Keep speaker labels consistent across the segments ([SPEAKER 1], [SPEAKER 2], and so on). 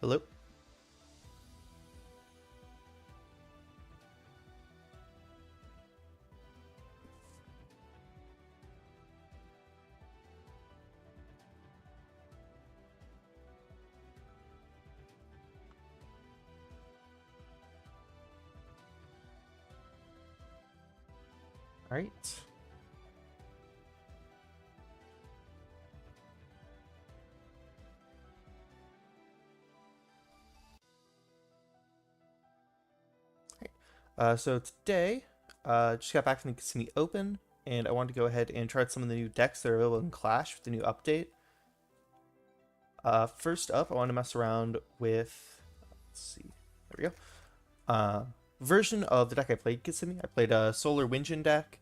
[SPEAKER 1] Hello? All right. So today, just got back from the Kissimmee Open, and I wanted to go ahead and try out some of the new decks that are available in Clash with the new update. First up, I want to mess around with, let's see, there we go. Version of the deck I played, Kissimmee. I played a Solar Windjin deck.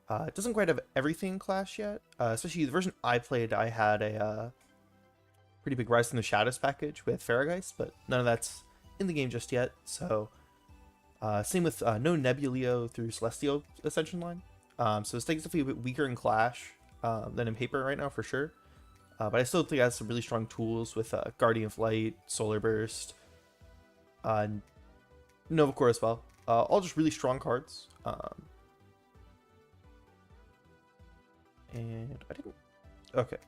[SPEAKER 1] It doesn't quite have everything in Clash yet, especially the version I played. I had a pretty big Rise from the Shadows package with Farrageist, but none of that's in the game just yet, so... same with no Nebuleo through Celestial Ascension line. So this deck is definitely a bit weaker in Clash than in paper right now for sure. But I still think it has some really strong tools with Guardian of Light, Solar Burst, and Nova Core as well. All just really strong cards. And I didn't... Okay.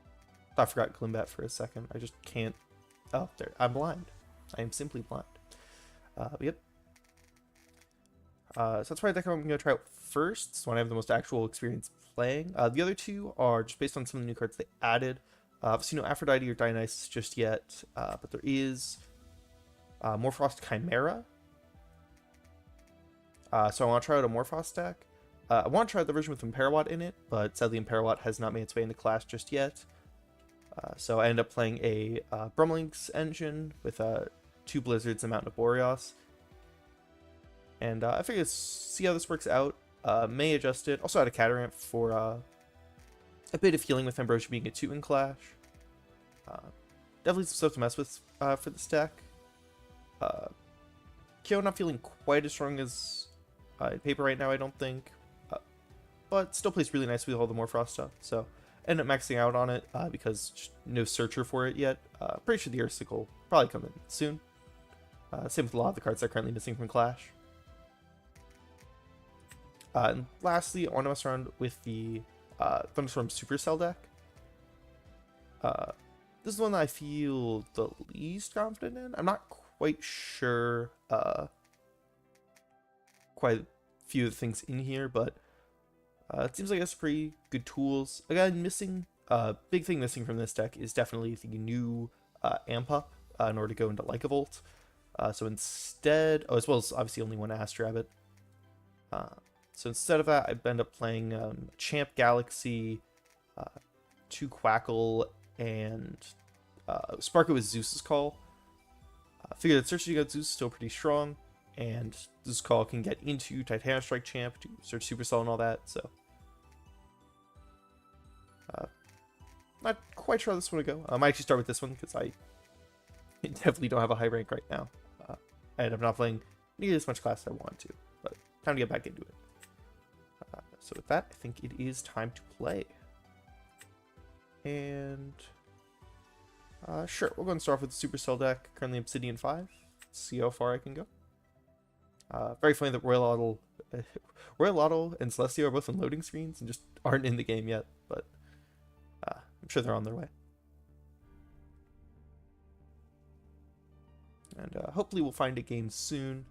[SPEAKER 1] I forgot Glimbat for a second. I just can't... Oh, there. I'm blind. I am simply blind. Yep. So that's probably the deck I'm going to try out first. It's one I have the most actual experience playing. The other two are just based on some of the new cards they added. Obviously no Aphrodite or Dionysus just yet, but there is Morphrost Chimera. So I want to try out a Morphrost deck. I want to try out the version with Imperawatt in it, but sadly Imperawatt has not made its way into Clash just yet. So I end up playing a Brumling's engine with 2 Blizzards and Mountain of Boreas. And I figured see how this works out. May adjust it. Also had a Catarant for a bit of healing with Ambrosia being a 2 in Clash. Definitely some stuff to mess with for this deck. Kyo not feeling quite as strong as paper right now, I don't think. But still plays really nice with all the Morphrost stuff. So end up maxing out on it because no searcher for it yet. Pretty sure the Ursic will probably come in soon. Same with a lot of the cards that are currently missing from Clash. And lastly, I want to mess around with the Thunderstorm Supercell deck. This is one that I feel the least confident in. I'm not quite sure quite a few of the things in here, but it seems like it's pretty good tools. Again, big thing missing from this deck is definitely the new Amp Up in order to go into Lycavolt. So instead, as well as obviously only one Astrabbit. So instead of that, I end up playing Champ Galaxy, 2 Quackle, and Spark It with Zeus's Call. I figure that searching against Zeus is still pretty strong, and Zeus's Call can get into Titanic Strike Champ to search Supercell and all that, so... not quite sure how this one to go. I might actually start with this one, because I definitely don't have a high rank right now. And I'm not playing nearly as much Class as I want to, but time to get back into it. So with that, I think it is time to play. And sure, we'll go and start off with the Supercell deck, currently Obsidian 5. See how far I can go. Very funny that Royal Otto and Celestia are both on loading screens and just aren't in the game yet, but I'm sure they're on their way. And hopefully we'll find a game soon.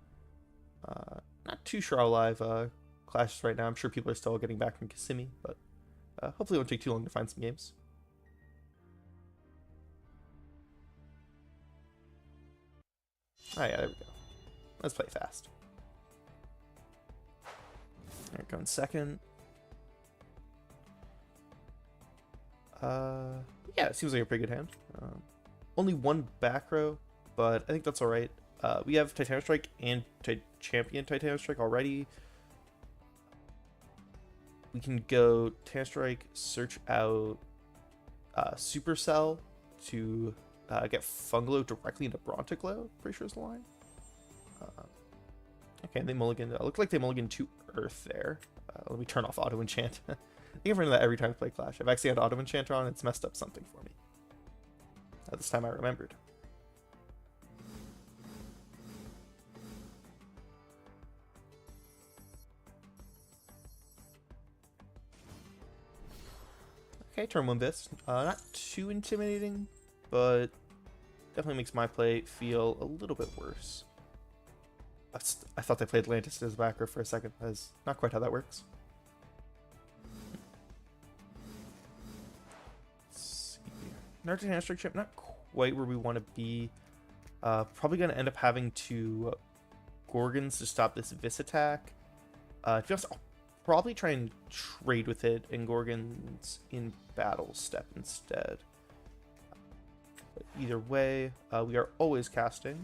[SPEAKER 1] Not too sure how live Clash is right now. I'm sure people are still getting back from Kissimmee, but hopefully it won't take too long to find some games. Yeah, there we go. Let's play fast. Alright, going second. Yeah, it seems like a pretty good hand. Only one back row, but I think that's alright. We have Titanic Strike and Champion Titanic Strike already. We can go Titanic Strike, search out Supercell to get Funglow directly into Bronticlo, pretty sure is the line. Okay, and they mulligan. It looked like they mulligan to Earth there. Let me turn off Auto Enchant. I think I've run that every time I play Clash. I've actually had Auto Enchant on, it's messed up something for me. This time I remembered. Okay, turn 1 Vis. Not too intimidating, but definitely makes my play feel a little bit worse. I thought they played Atlantis as backer for a second. That's not quite how that works. Let's see. Another hand strike chip, not quite where we want to be. Probably going to end up having to Gorgons to stop this Vis attack. To be honest, I'll probably try and trade with it and Gorgons in battle step instead. But either way, we are always casting.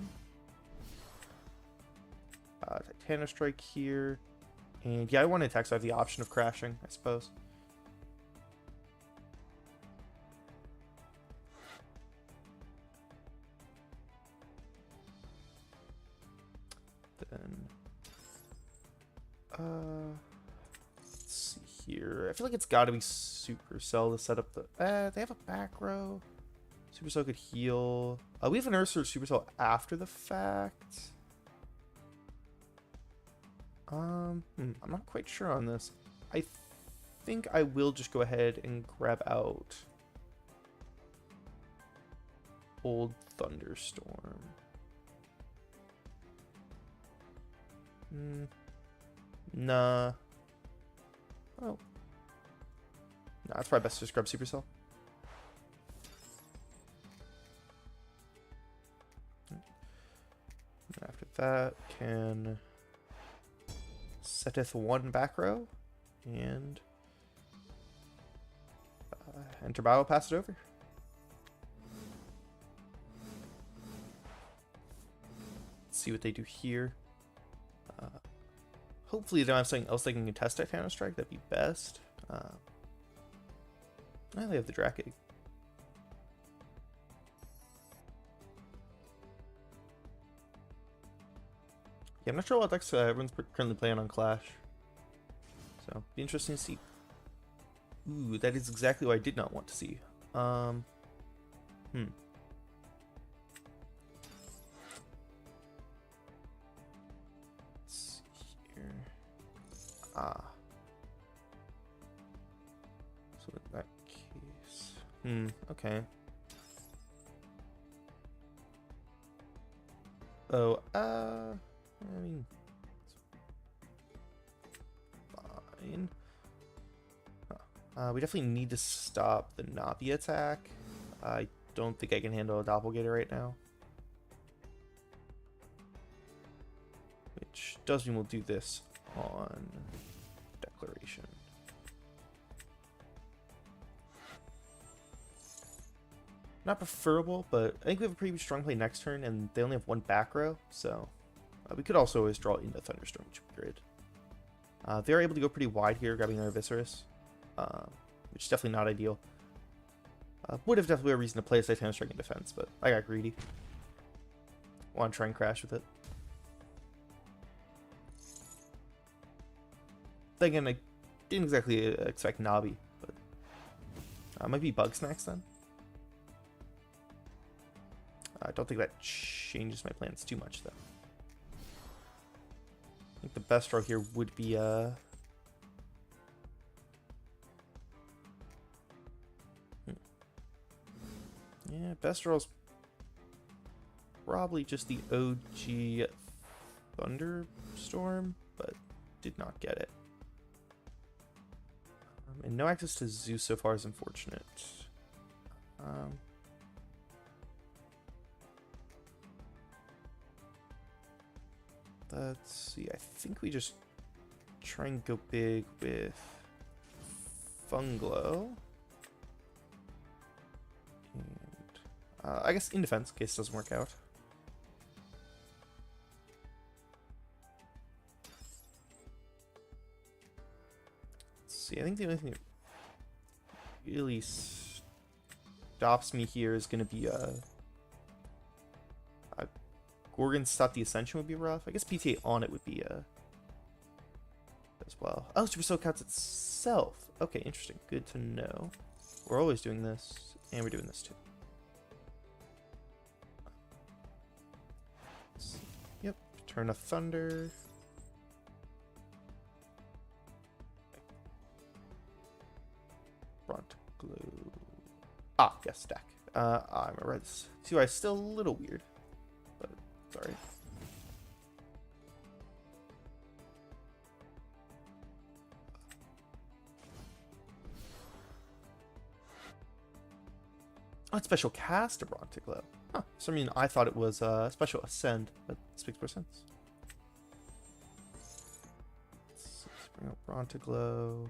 [SPEAKER 1] Titanic Strike here. And yeah, I want to attack, so I have the option of crashing, I suppose. Then, let's see here. I feel like it's got to be Supercell to set up the. They have a back row. Supercell could heal. We have an Ursa Supercell after the fact. I'm not quite sure on this. I think I will just go ahead and grab out Old Thunderstorm. Nah. Oh. Nah, it's probably best to just grab Supercell. After that, can setteth 1 back row and enter battle, pass it over. Let's see what they do here. Hopefully they don't have something else they can contest Titanic Strike. That'd be best. They have the Drac Egg. Yeah, I'm not sure what decks everyone's currently playing on Clash. So, be interesting to see. Ooh, that is exactly what I did not want to see. Let's see here. So in that case... okay. Oh, I mean, fine. We definitely need to stop the Navi attack. I don't think I can handle a Doppelganger right now. Which does mean we'll do this on Declaration. Not preferable, but I think we have a pretty strong play next turn, and they only have 1 back row, so we could also always draw into Thunderstorm, which would be great. They're able to go pretty wide here, grabbing their Viscerus, which is definitely not ideal. Would have definitely a reason to play a Titanic Strike in defense, but I got greedy. Want to try and crash with it. Then again, I didn't exactly expect Navi, but might be Bug Snacks then. I don't think that changes my plans too much, though. I think the best draw here would be yeah, best draw is probably just the OG Thunderstorm, but did not get it. And no access to Zeus so far is unfortunate. Let's see, I think we just try and go big with Funglo. And I guess in defense, in case it doesn't work out. Let's see, I think the only thing that really stops me here is going to be Gorgon Stop the Ascension would be rough. I guess PTA on it would be as well. Oh, Supercell counts itself. Okay, interesting. Good to know. We're always doing this, and we're doing this too. Yep. Turn of Thunder. Front Glue. Ah, yes, deck. I remember this. See why it's still a little weird, but it's alright. Oh, it's special cast a Brontiglow. Huh. For some reason I thought it was special ascend, but this makes more sense. Let's bring up Brontiglow.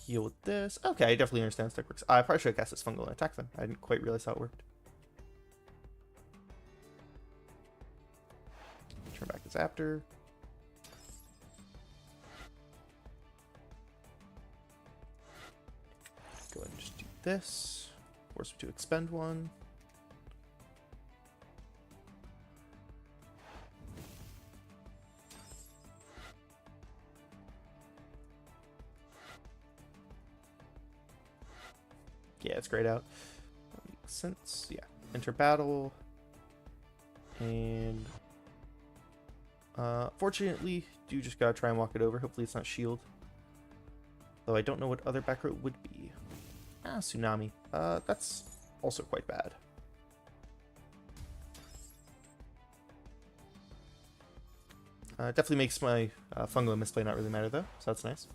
[SPEAKER 1] Heal with this. Okay, I definitely understand how this deck works. I probably should have cast this fungal and attack them. I didn't quite realize how it worked. Turn back this Zaptor. Go ahead and just do this. Force me to expend one. Yeah, it's grayed out. That makes sense. Yeah. Enter battle. And fortunately, do just gotta try and walk it over. Hopefully it's not shield. Though I don't know what other back row would be. Ah, Tsunami. That's also quite bad. Definitely makes my fungal and misplay not really matter though, so that's nice.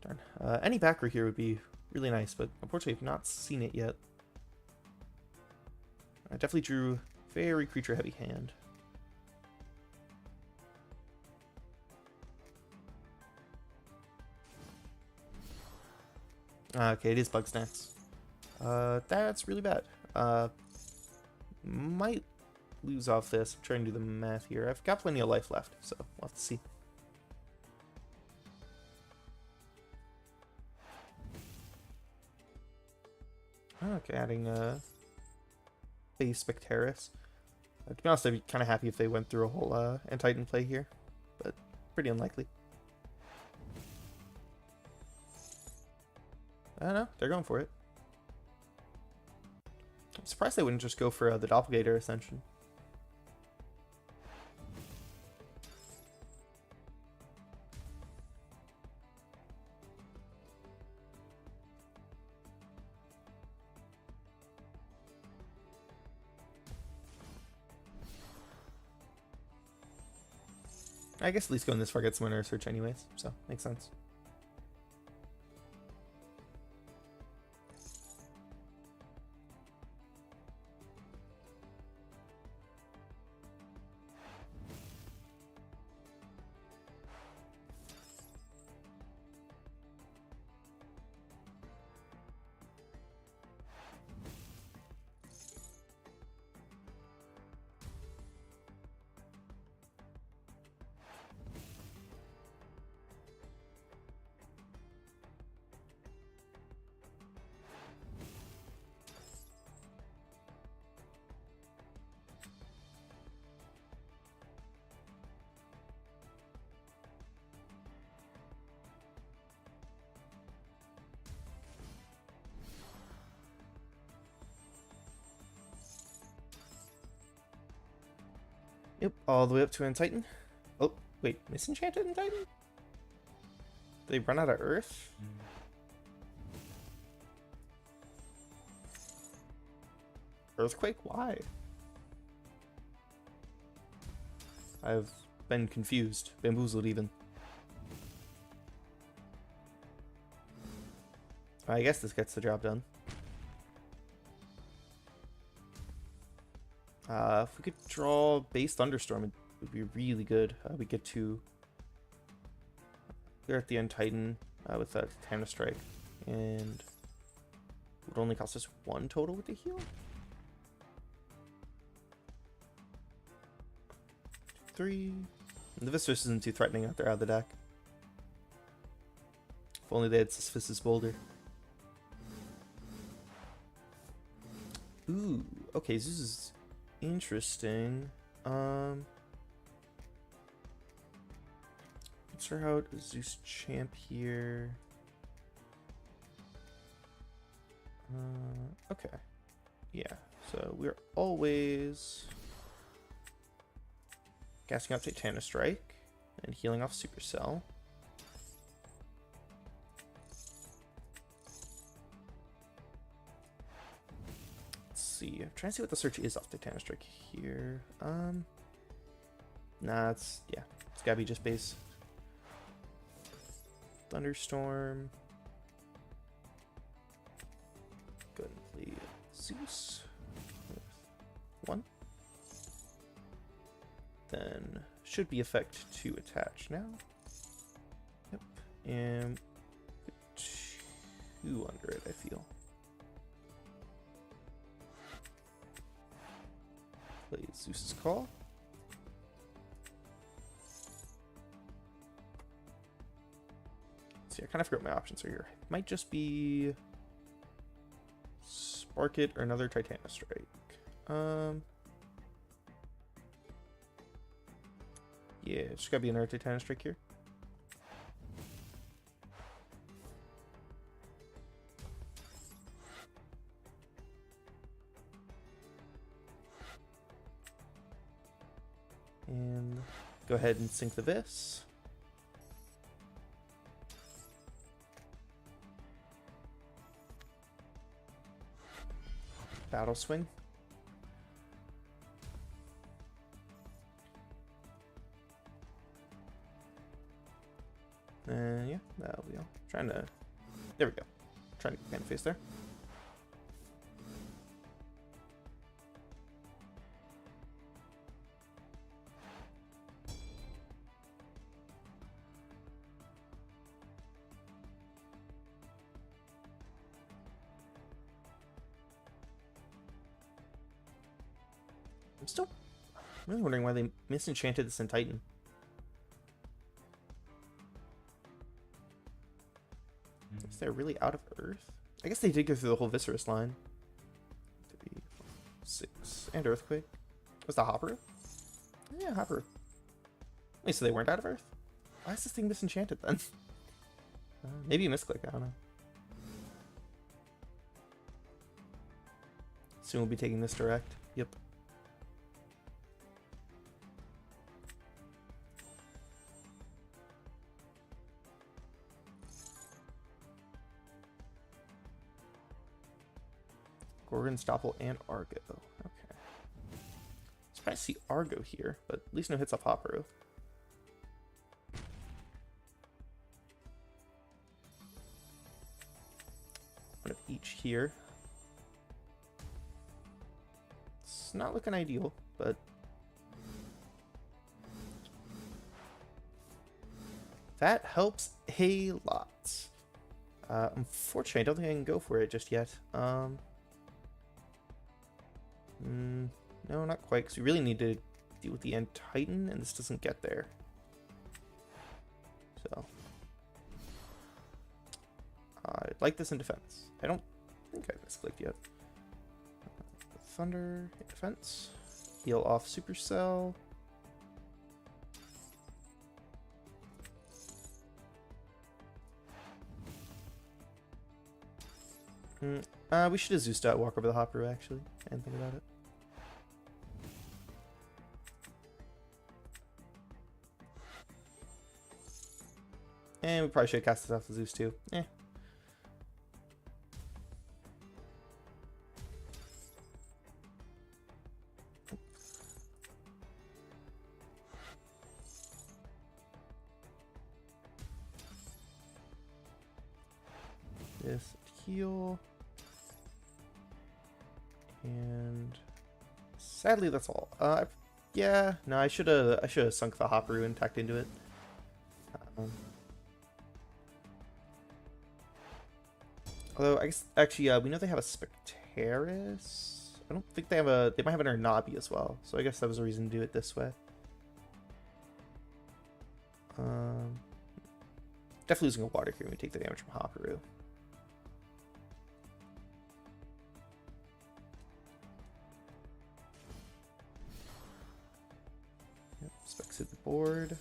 [SPEAKER 1] Darn. Any back row here would be really nice, but unfortunately I've not seen it yet. I definitely drew very creature heavy hand. Okay, it is Bug Snacks. That's really bad. Might lose off this. I'm trying to do the math here. I've got plenty of life left, so we'll have to see. Okay, adding base Spectaris. To be honest, I'd be kind of happy if they went through a whole End-Titan play here, but pretty unlikely. I don't know. They're going for it. I'm surprised they wouldn't just go for the Doppelganger Ascension. I guess at least going this far gets some Inner Search anyways, so makes sense. Yep, all the way up to End-Titan. Oh, wait, Misenchanted End-Titan? Did they run out of Earth? Earthquake? Why? I've been confused, bamboozled even. I guess this gets the job done. If we could draw base Thunderstorm, it would be really good. We get to clear at the End-Titan with that Tana Strike, and it would only cost us 1 total with the heal. 3. And the Viscera isn't too threatening out there out of the deck. If only they had Sisyphus' Boulder. Ooh, okay, this is interesting. Let's try out Zeus Champ here. Okay. So we're always casting out Titanic Strike and healing off Supercell. Let's see. I'm trying to see what the search is off Titanic Strike here. Nah, it's gotta be just base. Thunderstorm. Go ahead and play Zeus with 1. Then should be effect to attach now. Yep. And put 2 under it, I feel. Play Zeus's Call. See, I kind of forgot my options are here. Might just be Spark It or another Titanic Strike. Yeah, it's just gotta be another Titanic Strike here. And go ahead and sync the Vis. Battle Swing. Yeah, that'll be all. There we go. Trying to get kind of face there. I'm still really wondering why they misenchanted the Sin Titan. Is they're really out of Earth? I guess they did go through the whole Viscerous line. 3, 4, 6, and Earthquake. Was that Hopper? Yeah, Hopper. Wait, so they weren't out of Earth? Why is this thing misenchanted then? Maybe a misclick, I don't know. Soon we'll be taking this direct. Yep. Gorgon's Doppel and Argo. Okay. Surprised to see Argo here, but at least no hits off Hopperu. One of each here. It's not looking ideal, but that helps a lot. Unfortunately, I don't think I can go for it just yet. No, not quite, because we really need to deal with the End Titan, and this doesn't get there. So, I'd like this in defense. I don't think I've misclicked yet. Thunder, hit defense. Heal off Supercell. We should have Zeused out, walk over the Hopperu, actually. I didn't think about it. And we probably should have cast this off the Zeus too. Eh. This heal. And sadly that's all. Yeah, no, I should have sunk the Hopperu and tacked into it. Although I guess actually we know they have a Spectaris. I don't think they have a. They might have an Urnabi as well. So I guess that was a reason to do it this way. Definitely losing a water here when we take the damage from Hopperu. Yep, Specs hit the board.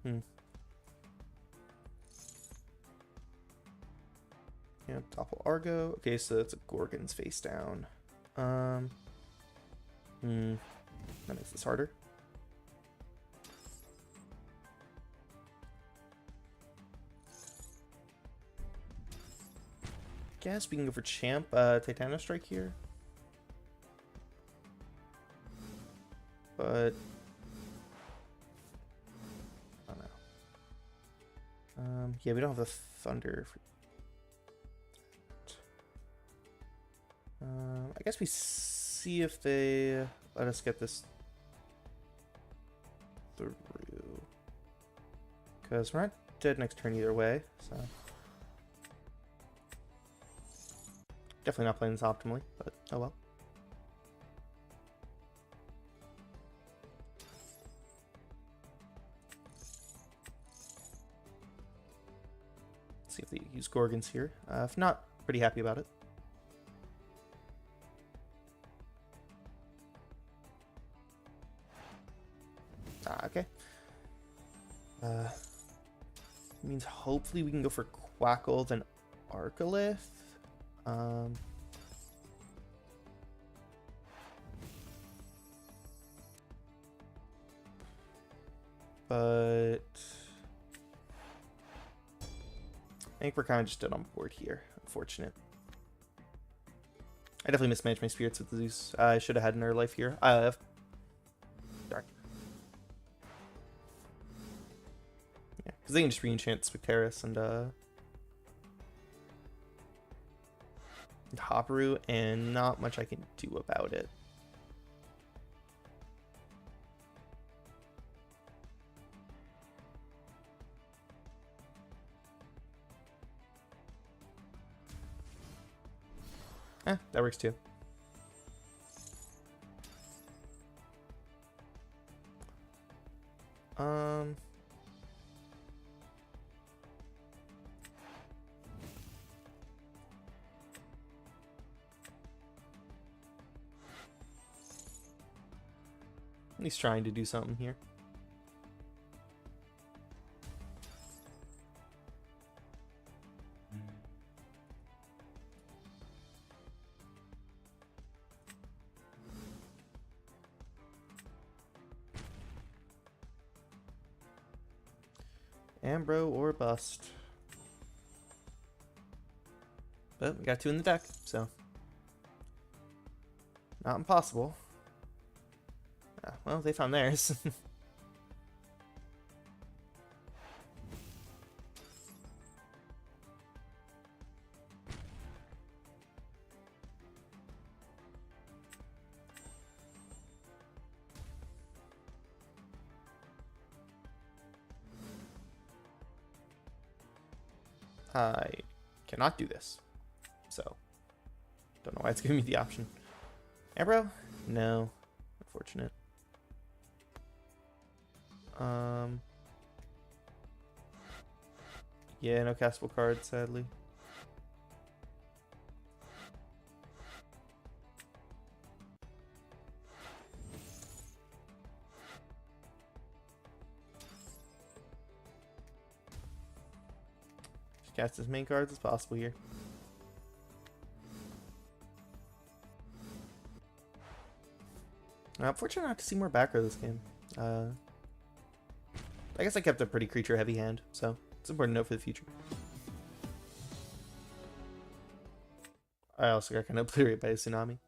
[SPEAKER 1] Hmm. Yeah, Doppel Argo. Okay, so that's a Gorgon's face down. Hmm. That makes this harder. Guess we can go for Champ, Titano Strike here. But I don't know. Yeah, we don't have the Thunder. I guess we see if they let us get this through. Because we're not dead next turn either way, so. Definitely not playing this optimally, but oh well. Let's see if they use Gorgons here. If not, pretty happy about it. Okay. Means hopefully we can go for Quackle, then Arcolith. But I think we're kind of just dead on board here. Unfortunate. I definitely mismanaged my spirits with the Zeus. I should have had another life here. Darn. Yeah, because they can just re-enchant Spectaris and Hopperoo, and not much I can do about it. That works too. He's trying to do something here. Ambro or bust. But we got two in the deck, so not impossible. Well, they found theirs. I cannot do this, so don't know why it's giving me the option. Ambro? No. Unfortunate. Yeah, no castable cards, sadly. Just cast as many cards as possible here. Unfortunately, not to see more back row this game. I guess I kept a pretty creature heavy hand, so it's important to note for the future. I also got kind of obliterated by a tsunami.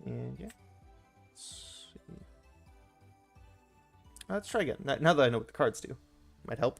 [SPEAKER 1] And yeah. Let's try again. Now that I know what the cards do. Might help.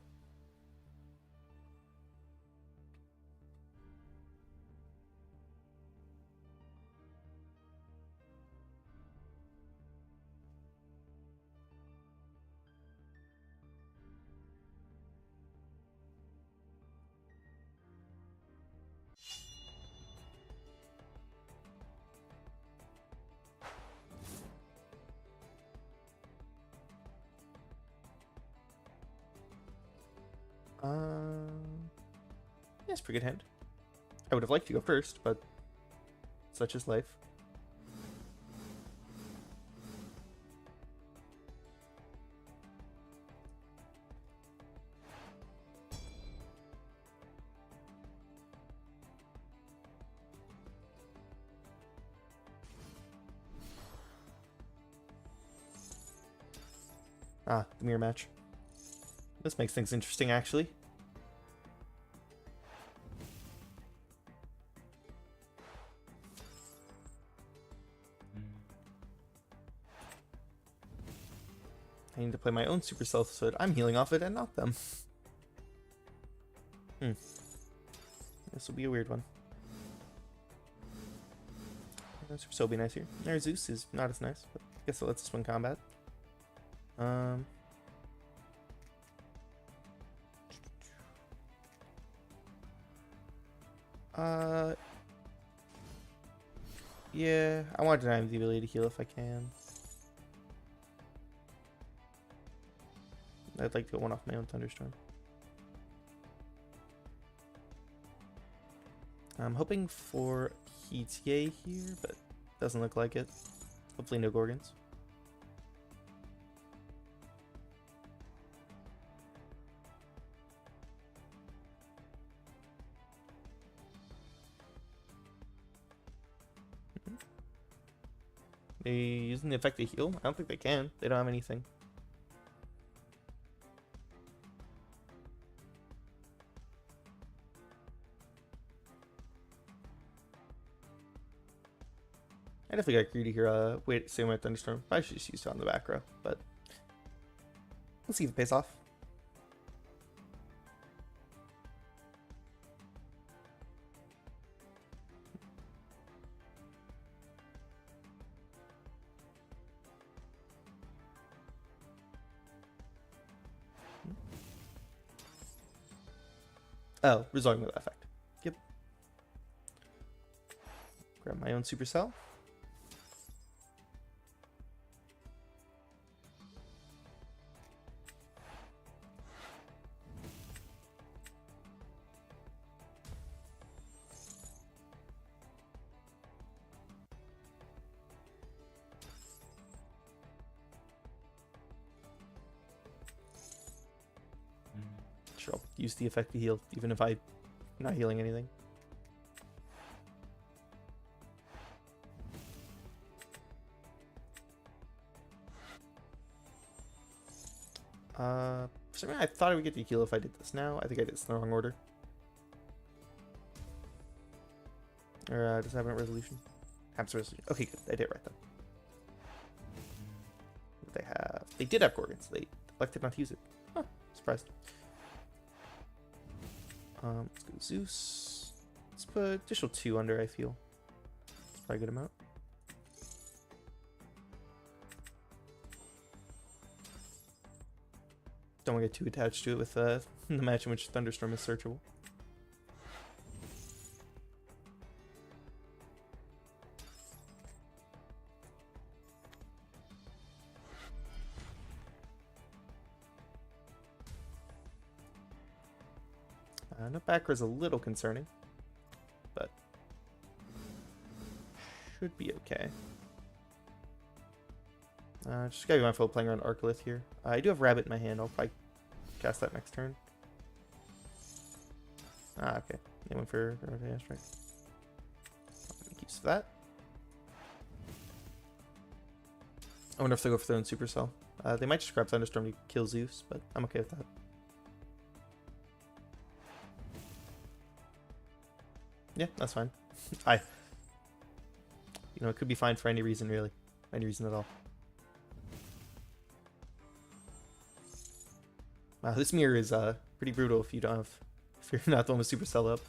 [SPEAKER 1] Yeah, it's a pretty good hand. I would have liked to go first, but such is life. Ah, the mirror match. This makes things interesting, actually. I need to play my own Supercell so that I'm healing off it and not them. This will be a weird one. Supercell will be nice here. Their Zeus is not as nice, but I guess it lets us win combat. Yeah, I want to deny him the ability to heal if I can. I'd like to go one off my own Thunderstorm. I'm hoping for PTA here, but doesn't look like it. Hopefully no Gorgons. They using the effect to heal? I don't think they can. They don't have anything. I definitely got greedy here. Wait, same with Thunderstorm. I should just use it on the back row, but let's see if it pays off. Oh, resolving with that effect. Yep. Grab my own Supercell. Sure, I'll use the effect to heal, even if I'm not healing anything. For some reason, I thought I would get the heal if I did this now. I think I did this in the wrong order. Or does it have a resolution? Habs resolution. Okay, good. I did it right then. What they have? They did have Gorgons. They elected not to use it. Huh, surprised. Let's go Zeus. Let's put additional 2 under, I feel. That's probably a good amount. Don't want to get too attached to it with the match in which Thunderstorm is searchable. No backer is a little concerning, but should be okay. Just gotta be mindful of playing around Arcolith here. I do have Rabbit in my hand. I'll probably cast that next turn. Ah, okay. They went for Rotation Strike. I'll make use of that. I wonder if they go for their own Supercell. They might just grab Thunderstorm to kill Zeus, but I'm okay with that. Yeah, that's fine. You know, it could be fine for any reason, really. Any reason at all. Wow, this mirror is pretty brutal if you don't have, if you're not the one with Supercell up.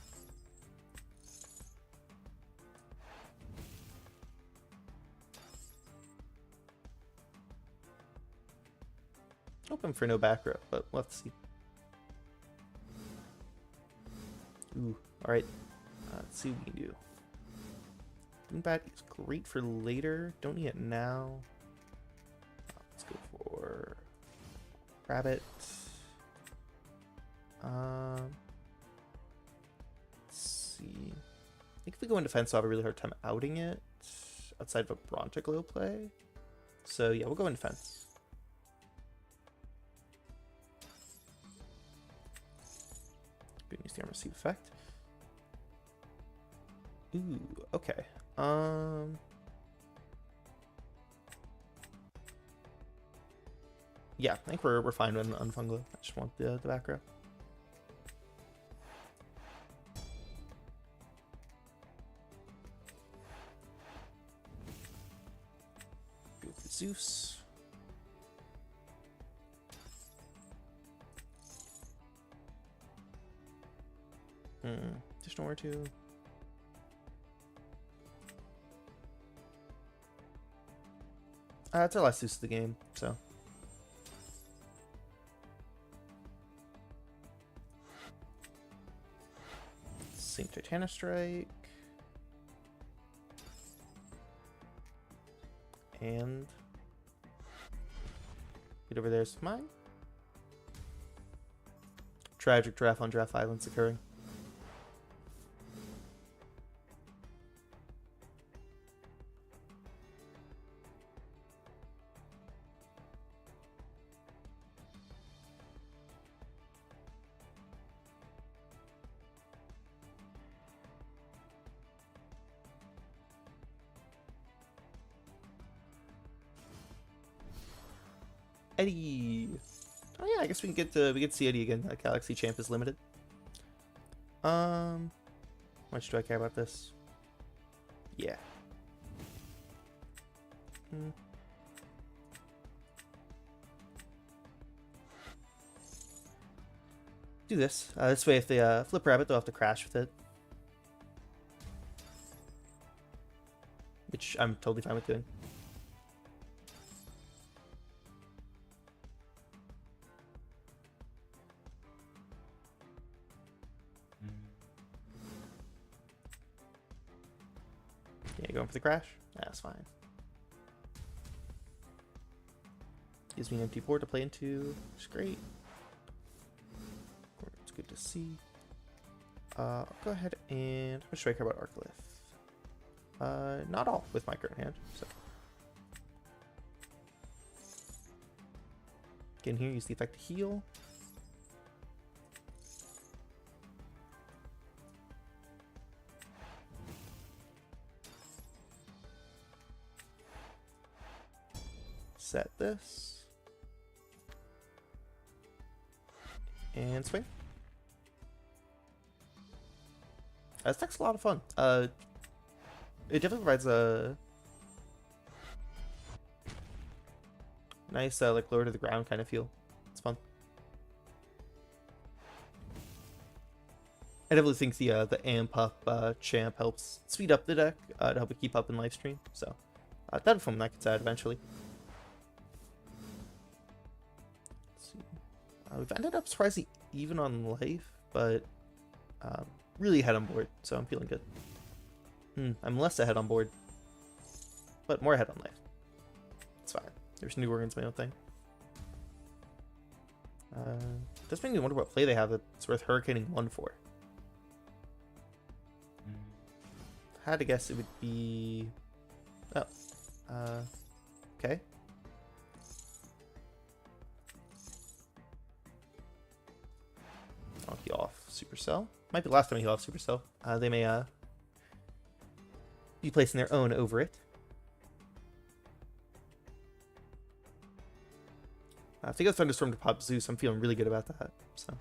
[SPEAKER 1] Open for no back row, but we'll have to see. Ooh, alright. Let's see what we can do. Moonbat is great for later. Don't need it now. Let's go for Rabbit. typically go in defense, so I have a really hard time outing it outside of a Brontiglow play. So yeah, we'll go in defense. Good, use the armor seep effect. Ooh, okay. Yeah, I think we're fine with Unfunglo. I just want the back row. Go for Zeus. Just nowhere to. It's our last Zeus of the game, so. Same Titana Strike. And get over there's mine. Tragic draft on draft violence occurring. Eddie. Oh yeah, I guess we get to see Eddie again. Galaxy Champ is limited. How much do I care about this? Yeah. Do this. This way, if they flip rabbit, they'll have to crash with it. Which I'm totally fine with doing. Yeah, going for the crash? That's fine. Gives me an empty board to play into, which is great. It's good to see. I'll go ahead and how much do I care about Arclith? Not all with my current hand. So get in here, use the effect to heal. Set this. And swing. This deck's a lot of fun. It definitely provides a nice, like, lower to the ground kind of feel. It's fun. I definitely think the amp up champ helps speed up the deck to help it keep up in live stream. So that'll be fun when that gets out eventually. We've ended up surprisingly even on life, but really ahead on board, so I'm feeling good. I'm less ahead on board, but more ahead on life. It's fine. There's new organs, my own thing. Does make me wonder what play they have that's worth hurricaning 1 for. If I had to guess, it would be. Oh, okay. I'll heal off Supercell. Might be the last time I heal off Supercell. They may be placing their own over it. If they go Thunderstorm to pop Zeus, I'm feeling really good about that. So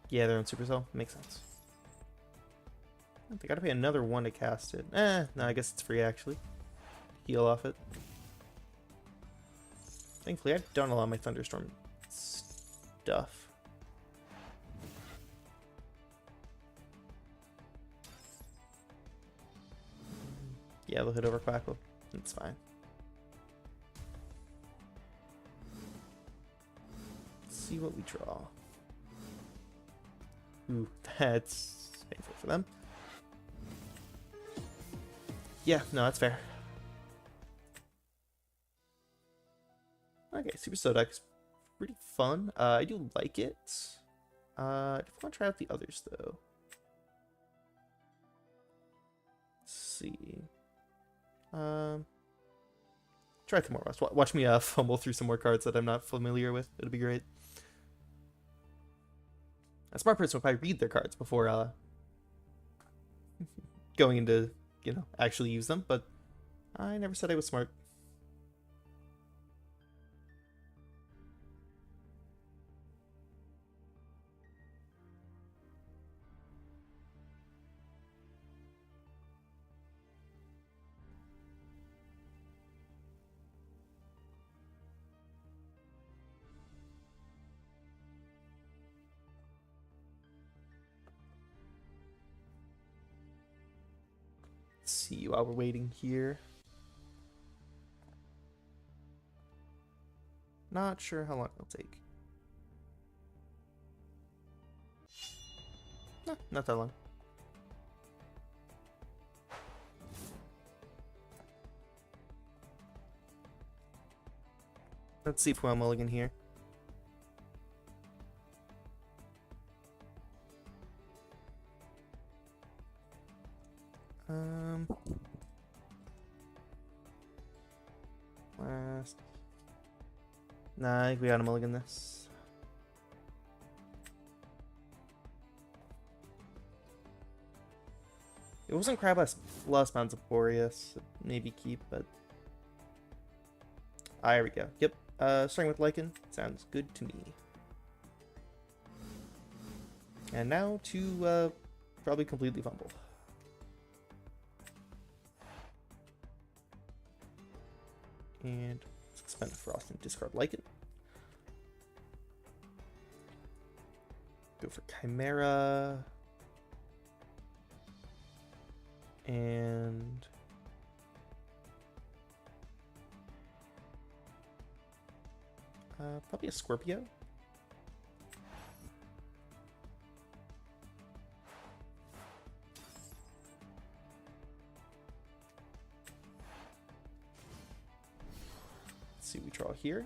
[SPEAKER 1] yeah, they're on Supercell. Makes sense. They gotta pay another 1 to cast it. No, I guess it's free actually. Heal off it. Thankfully, I don't allow my Thunderstorm stuff. Yeah, they'll hit over Quackle. It's fine. Let's see what we draw. Ooh, that's painful for them. Yeah, no, that's fair. Okay, Super Sodex. Pretty fun. I do like it. I want to try out the others though. see. Try Tomorrow West. Watch me fumble through some more cards that I'm not familiar with. It'll be great. A smart person would probably read their cards before going into, actually use them, but I never said I was smart. Let's see while we're waiting here. Not sure how long it'll take. No, not that long. Let's see if we'll mulligan here. Last. Nah, I think we gotta mulligan this. It wasn't crab last bounds of Boreas. Maybe keep, but there we go. Yep. Starting with Lycan. Sounds good to me. And now to probably completely fumble. And let's spend a Frost and discard Lycan. Go for Chimera. And probably a Scorpio. Let's see, we draw here.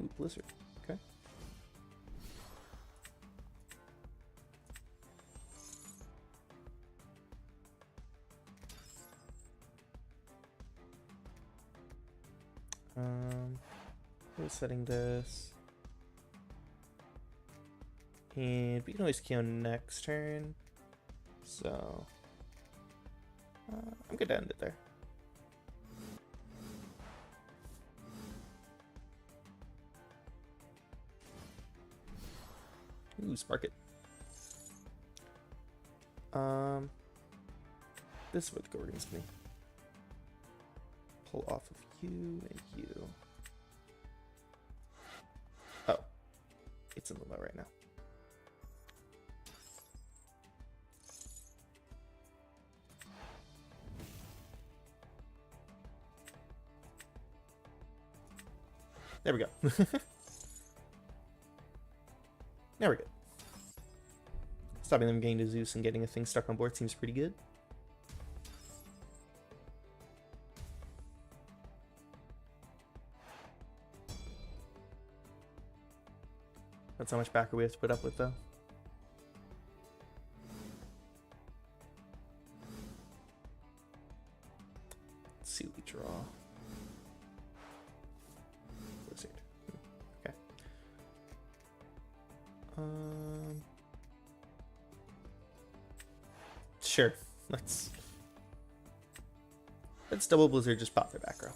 [SPEAKER 1] Ooh, Blizzard. Okay. We're setting this. And we can always KO next turn. So I'm good to end it there. Ooh, spark it. This is what the Gorgon's me. Pull off of you and you. Oh, it's in the low right now. There we go. There we go. Stopping them getting to Zeus and getting a thing stuck on board seems pretty good. That's how much backer we have to put up with, though. Let's see what we draw. Blizzard. Okay. Sure. Let's double Blizzard, just pop their back row.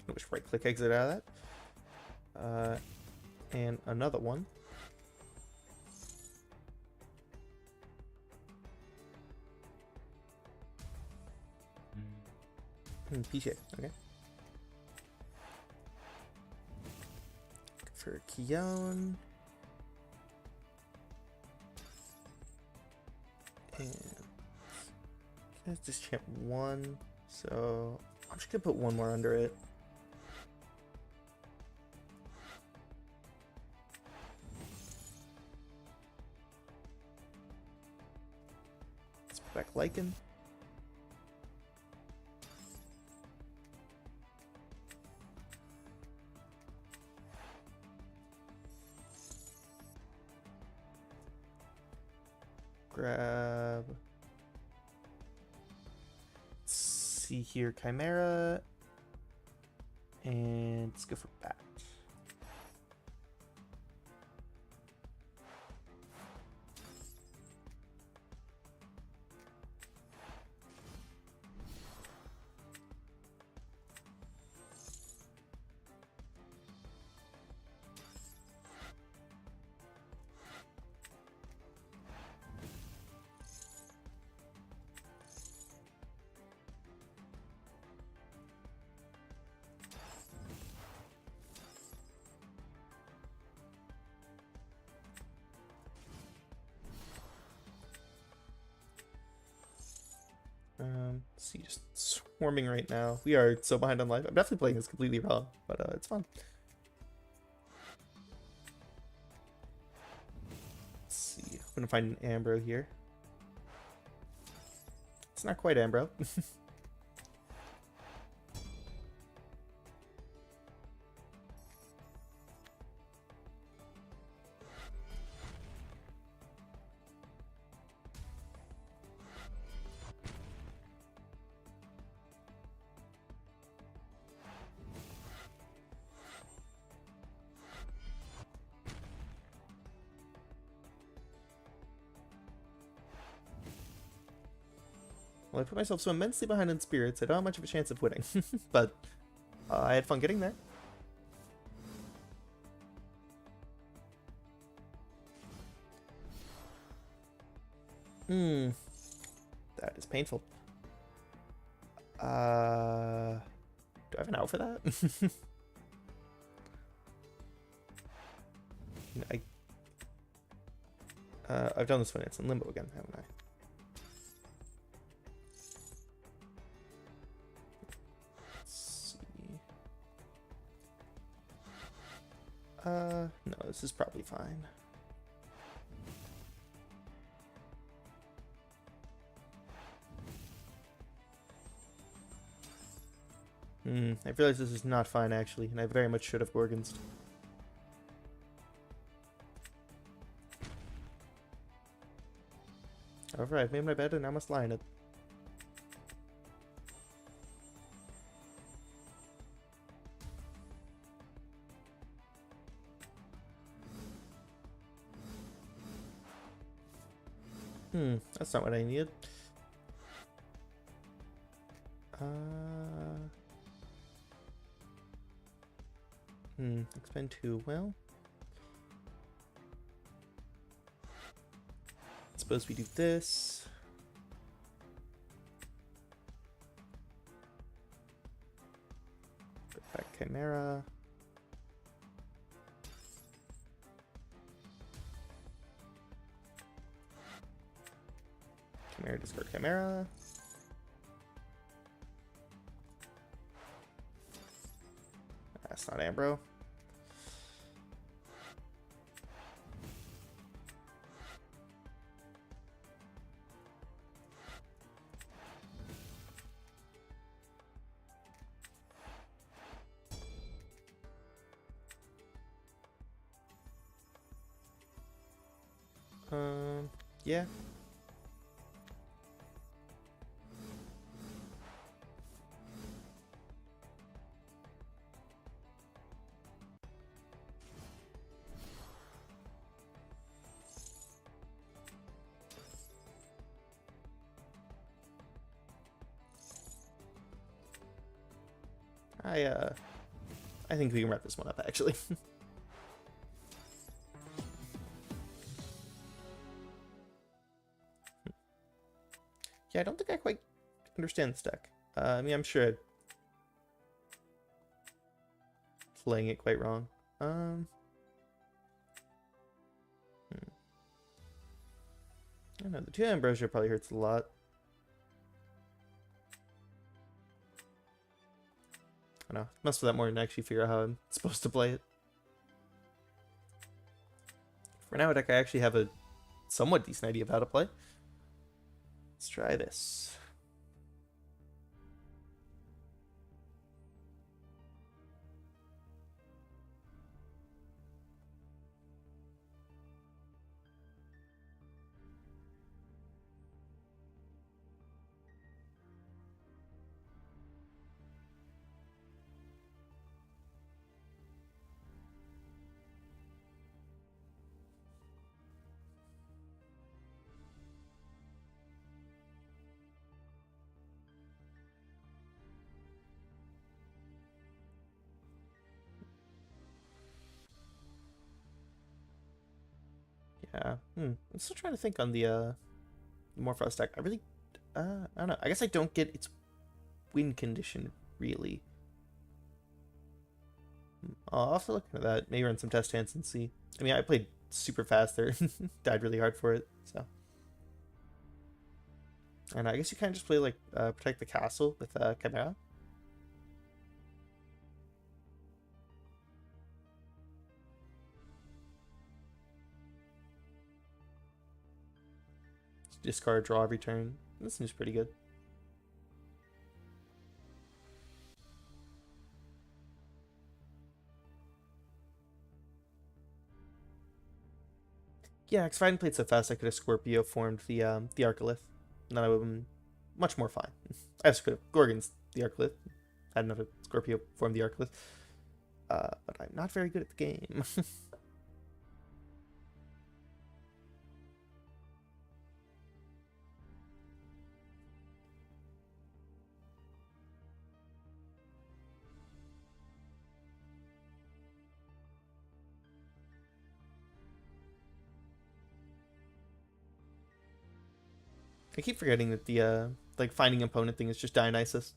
[SPEAKER 1] I wish right click exit out of that. And another one. PJ, okay. For Kion. And let's just champ one So I'm just gonna put one more under it. Let's put back Lichen. Grab. Let's see here, Chimera, and let's go for Bat. Let's see, just swarming right now. We are so behind on life. I'm definitely playing this completely wrong, but it's fun. Let's see. I'm gonna find an Ambro here. It's not quite Ambro. Well, I put myself so immensely behind in spirits, I don't have much of a chance of winning. But I had fun getting there. That is painful. Do I have an out for that? I've done this when it's in limbo again, haven't I? No, this is probably fine. I realize this is not fine actually, and I very much should have Gorgonsed. However, I've made my bed and I must lie in it. That's not what I needed. Expend 2, well. Suppose we do this. Put back Chimera. Chimera, discard Chimera. That's not Ambro. Yeah. I think we can wrap this one up actually. Yeah, I don't think I quite understand this deck. I mean, I'm sure I'm playing it quite wrong. I don't know, the 2 Ambrosia probably hurts a lot. I know, mess with that more and actually figure out how I'm supposed to play it. For now, deck I actually have a somewhat decent idea of how to play. Let's try this. Yeah. I'm still trying to think on the Morphos deck. I really, I don't know. I guess I don't get its win condition, really. I'll have to look into that. Maybe run some test hands and see. I mean, I played super fast there. Died really hard for it, so. And I guess you kind of just play, like, Protect the Castle with Chimera. Discard, draw every turn. This seems pretty good. Yeah, because if I hadn't played so fast, I could have Scorpio formed the Arcalith. And then I would have been much more fine. I just could have Gorgon's the Arcalith. Had another Scorpio form the Arcalith. But I'm not very good at the game. I keep forgetting that the like finding opponent thing is just Dionysus.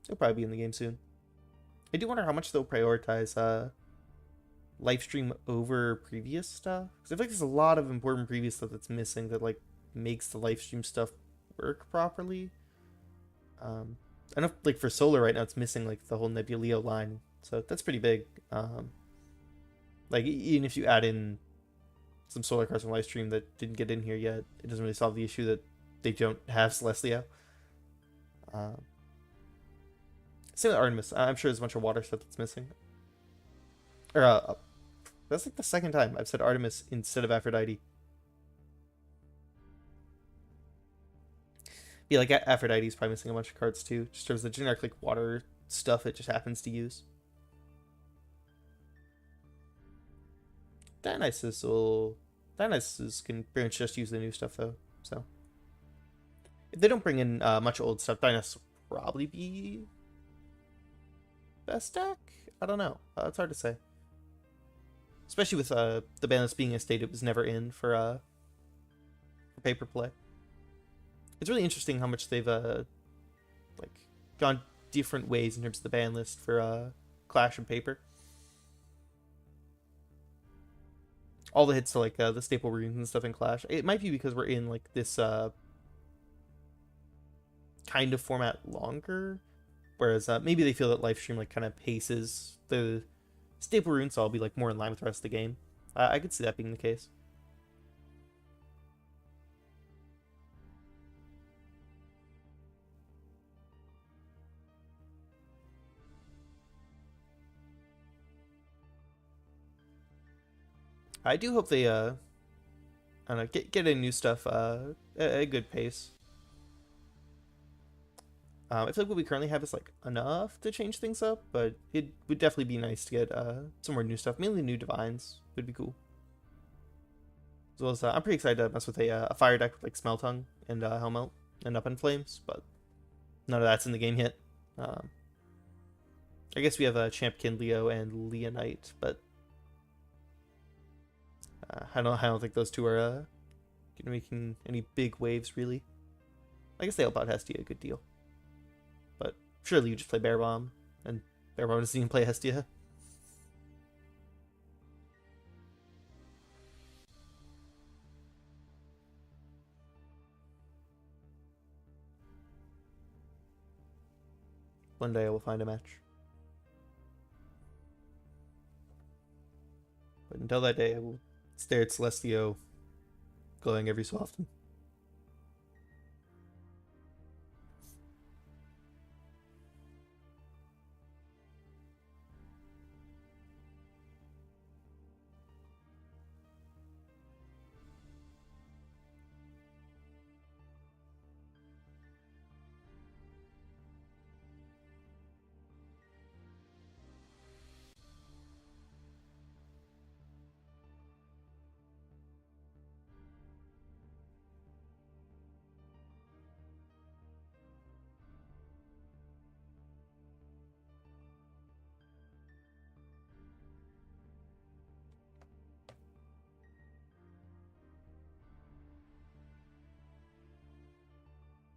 [SPEAKER 1] He'll probably be in the game soon. I do wonder how much they'll prioritize live stream over previous stuff. Because I feel like there's a lot of important previous stuff that's missing that like makes the live stream stuff work properly. I know like for Solar right now it's missing like the whole Nebuleo line, so that's pretty big. Like even if you add in some Solar cards from live stream that didn't get in here yet, it doesn't really solve the issue that they don't have Celestia. Same with Artemis. I'm sure there's a bunch of water stuff that's missing. Or that's like the second time I've said Artemis instead of Aphrodite. Yeah, like Aphrodite is probably missing a bunch of cards too. Just in terms of the generic like water stuff it just happens to use. Dionysus can pretty much just use the new stuff though. So if they don't bring in much old stuff, Dionysus will probably be best deck. I don't know. It's hard to say. Especially with the ban list being a state it was never in for paper play. It's really interesting how much they've like gone different ways in terms of the ban list for Clash and Paper. All the hits to like the staple runes and stuff in Clash. It might be because we're in like this kind of format longer, whereas maybe they feel that live stream like kind of paces the staple runes, so I'll be like more in line with the rest of the game. I could see that being the case. I do hope they I don't know, get in new stuff at a good pace. I feel like what we currently have is like enough to change things up, but it would definitely be nice to get some more new stuff. Mainly new divines would be cool. As well as I'm pretty excited to mess with a fire deck with like Smeltung and Helmelt and Up in Flames, but none of that's in the game yet. I guess we have Champkin Leo and Leonite, but I don't think those two are making any big waves really. I guess they help out Hestia a good deal. But surely you just play Bear Bomb, and Bear Bomb doesn't even play Hestia. one day I will find a match. But until that day, I will stare at Celestio glowing every so often.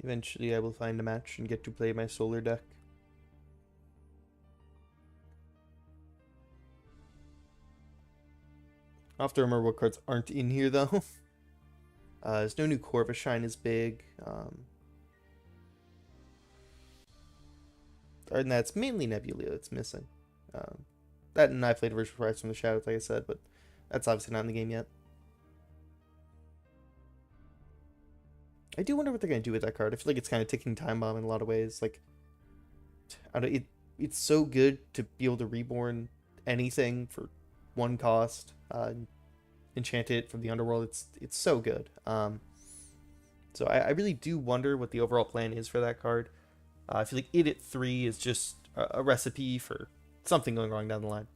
[SPEAKER 1] Eventually I will find a match and get to play my solar deck. I'll have to remember what cards aren't in here though. There's no new Corvus Shine is big. Other than that, it's mainly Nebula that's missing. That and I played a version of Rise from the Shadows, like I said, but that's obviously not in the game yet. I do wonder what they're going to do with that card. I feel like it's kind of ticking time bomb in a lot of ways. Like, I don't, it's so good to be able to reborn anything for one cost. Enchant it from the underworld. It's so good. So I really do wonder what the overall plan is for that card. I feel like it at 3 is just a recipe for something going wrong down the line.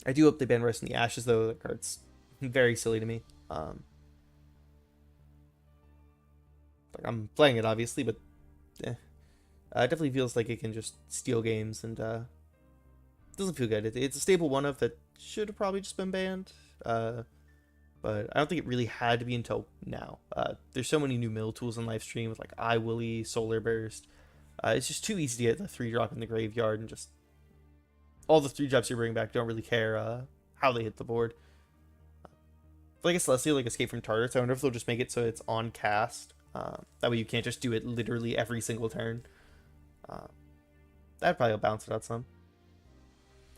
[SPEAKER 1] I do hope they ban Rest in the Ashes, though. That card's very silly to me. Like, I'm playing it, obviously, but it definitely feels like it can just steal games, and doesn't feel good. It's a stable one-of that should have probably just been banned, but I don't think it really had to be until now. There's so many new mill tools in Livestream with like iWilly, Solar Burst. It's just too easy to get the 3-drop in the graveyard, and just all the 3-drops you bring back don't really care how they hit the board. Like a Celestial, like Escape from Tartarus, I wonder if they'll just make it so it's on cast. That way you can't just do it literally every single turn. That'd probably bounce it out some.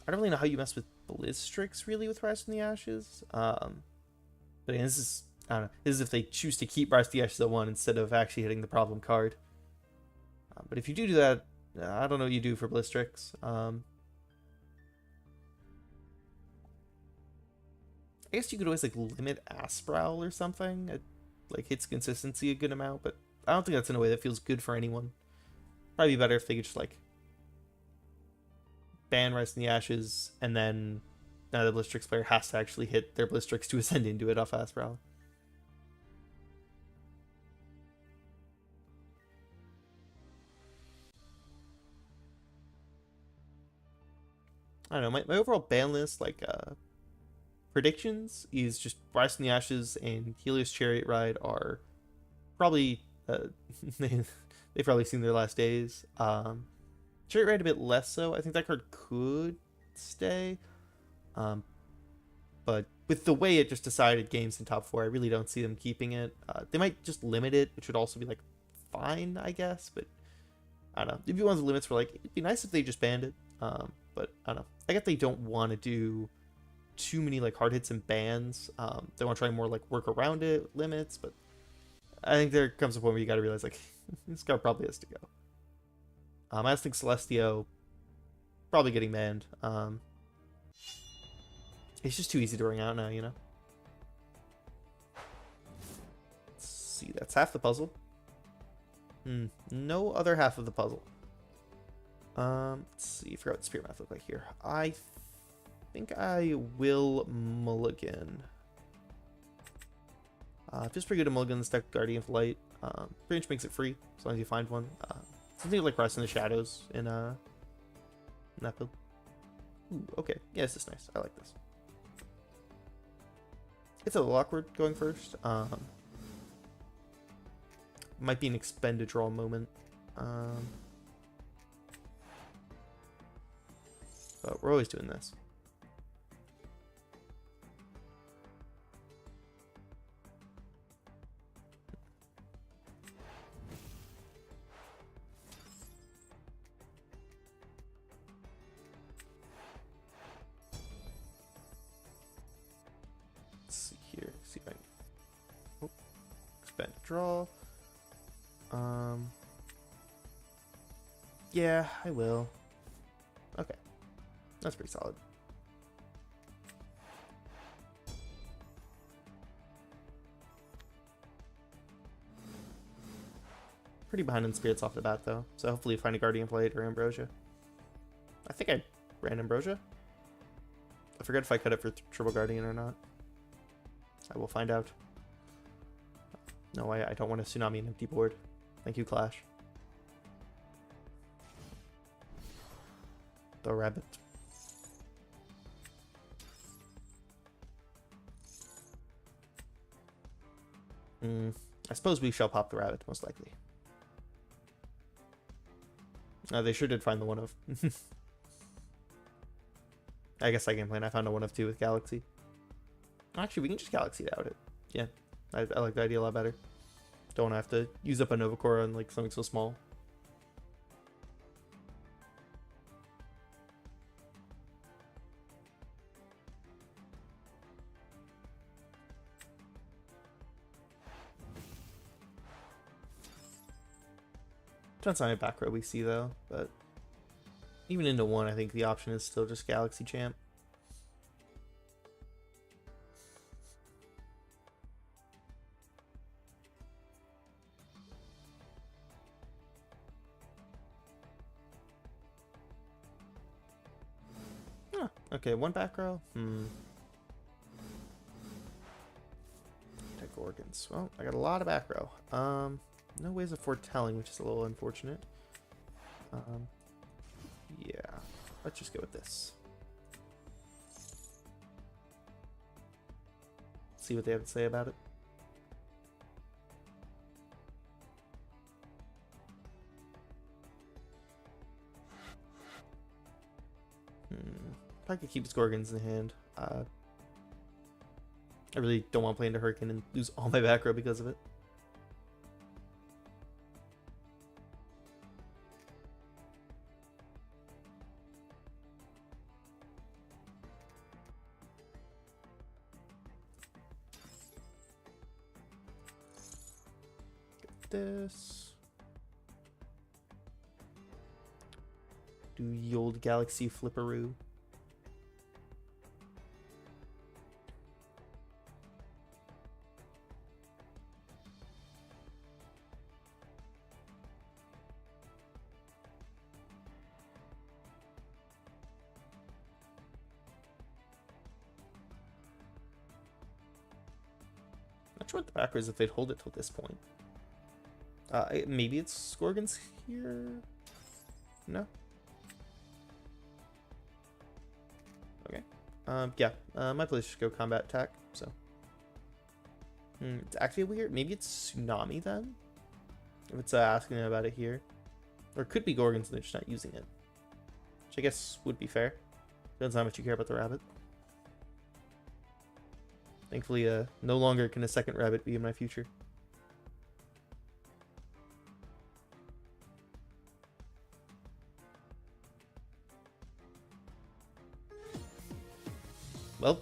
[SPEAKER 1] I don't really know how you mess with Blistrix really with Rise from the Ashes. But again, this is, I don't know, this is if they choose to keep Rise from the Ashes at 1 instead of actually hitting the problem card. But if you do that, I don't know what you do for Blistrix. I guess you could always like limit Asprowl or something. It like hits consistency a good amount, but I don't think that's in a way that feels good for anyone. Probably be better if they could just like ban Rise in the Ashes, and then now the Blistrix player has to actually hit their Blistrix to ascend into it off Asprowl. I don't know, my overall ban list, like predictions, is just Rise from the Ashes and Helios Chariot Ride are probably they've probably seen their last days. Chariot Ride a bit less so. I think that card could stay, but with the way it just decided games in top 4, I really don't see them keeping it. They might just limit it, which would also be like fine, I guess, but I don't know. It'd be one of the limits where like it'd be nice if they just banned it, but I don't know. I guess they don't want to do too many like hard hits and bans. They want to try more like work around it, limits, but I think there comes a point where you got to realize like this guy probably has to go. I just think Celestio probably getting banned. It's just too easy to bring out now, you know. Let's see, that's half the puzzle. No other half of the puzzle. Let's see, I forgot what the Spirit Math look like here. I think I will mulligan. Feels pretty good to mulligan this deck, Guardian of Light. Pretty much makes it free, as long as you find one. Something like Rise in the Shadows in that build. Ooh, okay, yeah, this is nice. I like this. It's a little awkward going first. Might be an expend to draw moment. But we're always doing this. prevent draw. Yeah, I will. Okay, that's pretty solid. Pretty behind in spirits off the bat though, so hopefully find a Guardian Blade or Ambrosia. I think I ran Ambrosia. I forget if I cut it for Triple Guardian or not. I will find out. No, I don't want a Tsunami and empty board. Thank you, Clash. The rabbit. I suppose we shall pop the rabbit, most likely. They sure did find the one of. I guess I can plan. I found a 1 of 2 with Galaxy. Actually, we can just Galaxy out it. Yeah, I like the idea a lot better. Don't want to have to use up a Nova Core on like something so small. Depends on my back row we see though, but even into 1, I think the option is still just Galaxy Champ. Huh, okay, 1 back row. Take organs. Well, I got a lot of back row. No ways of foretelling, which is a little unfortunate. Yeah, let's just go with this. See what they have to say about it. Probably could keep his Gorgons in hand. I really don't want to play into Hurricane and lose all my back row because of it. This. Do ye old Galaxy Flipperoo. Not sure what the backer is if they'd hold it till this point. Maybe it's Gorgons here? No? Okay. Yeah. My place should go combat attack, so. It's actually weird. Maybe it's Tsunami then? If it's asking about it here. Or it could be Gorgons and they're just not using it. Which I guess would be fair. Depends on how much you care about the rabbit. Thankfully, no longer can a second rabbit be in my future. Well,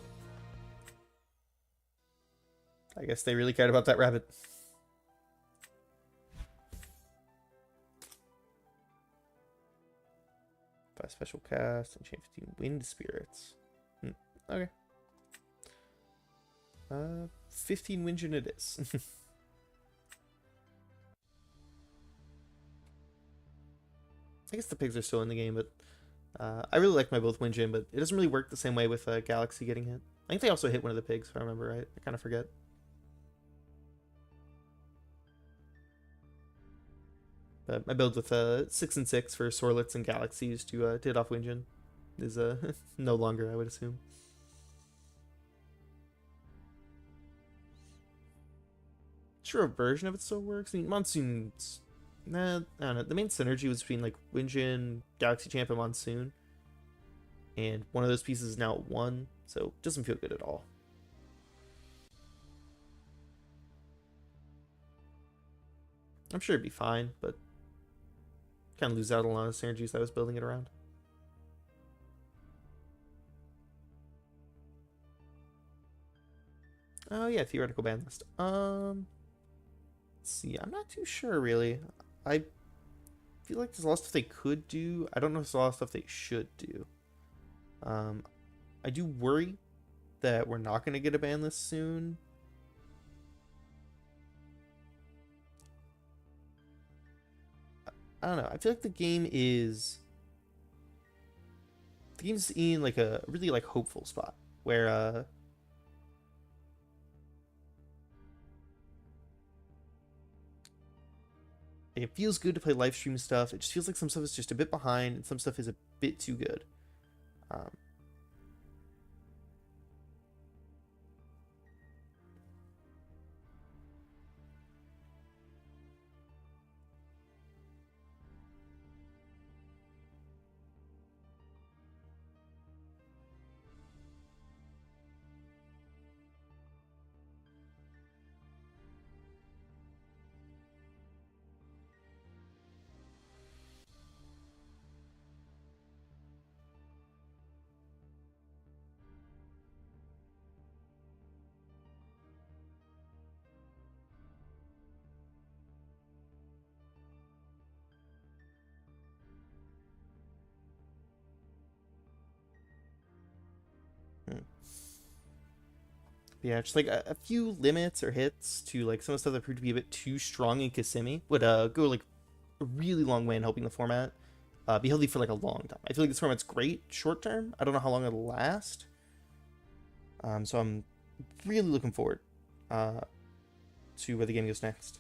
[SPEAKER 1] I guess they really cared about that rabbit. By special cast, enchant 15 wind spirits. Okay. 15 Windgen it is. I guess the pigs are still in the game, but I really like my both Windgen, but it doesn't really work the same way with Galaxy getting hit. I think they also hit one of the pigs, if I remember right. I kind of forget. But my build with 6 and 6 for Sorlets and Galaxies to hit off Windgen is no longer, I would assume. Sure, a version of it still works. I mean, Monsoon's... Nah, I don't know. The main synergy was between like Windgen, Galaxy Champ, and Monsoon. And one of those pieces is now at 1, so it doesn't feel good at all. I'm sure it'd be fine, but kind of lose out on a lot of synergies I was building it around. Oh yeah, theoretical ban list. Let's see, I'm not too sure really. I feel like there's a lot of stuff they could do. I don't know if there's a lot of stuff they should do. Um, I do worry that we're not going to get a ban list soon. I don't know. I feel like the game's in like a really like hopeful spot where it feels good to play live stream stuff. It just feels like some stuff is just a bit behind and some stuff is a bit too good. Um, hmm. Yeah, just like a few limits or hits to like some of the stuff that proved to be a bit too strong in Kissimmee would go like a really long way in helping the format be healthy for like a long time. I feel like this format's great short term. I don't know how long it'll last. So I'm really looking forward uh, to where the game goes next.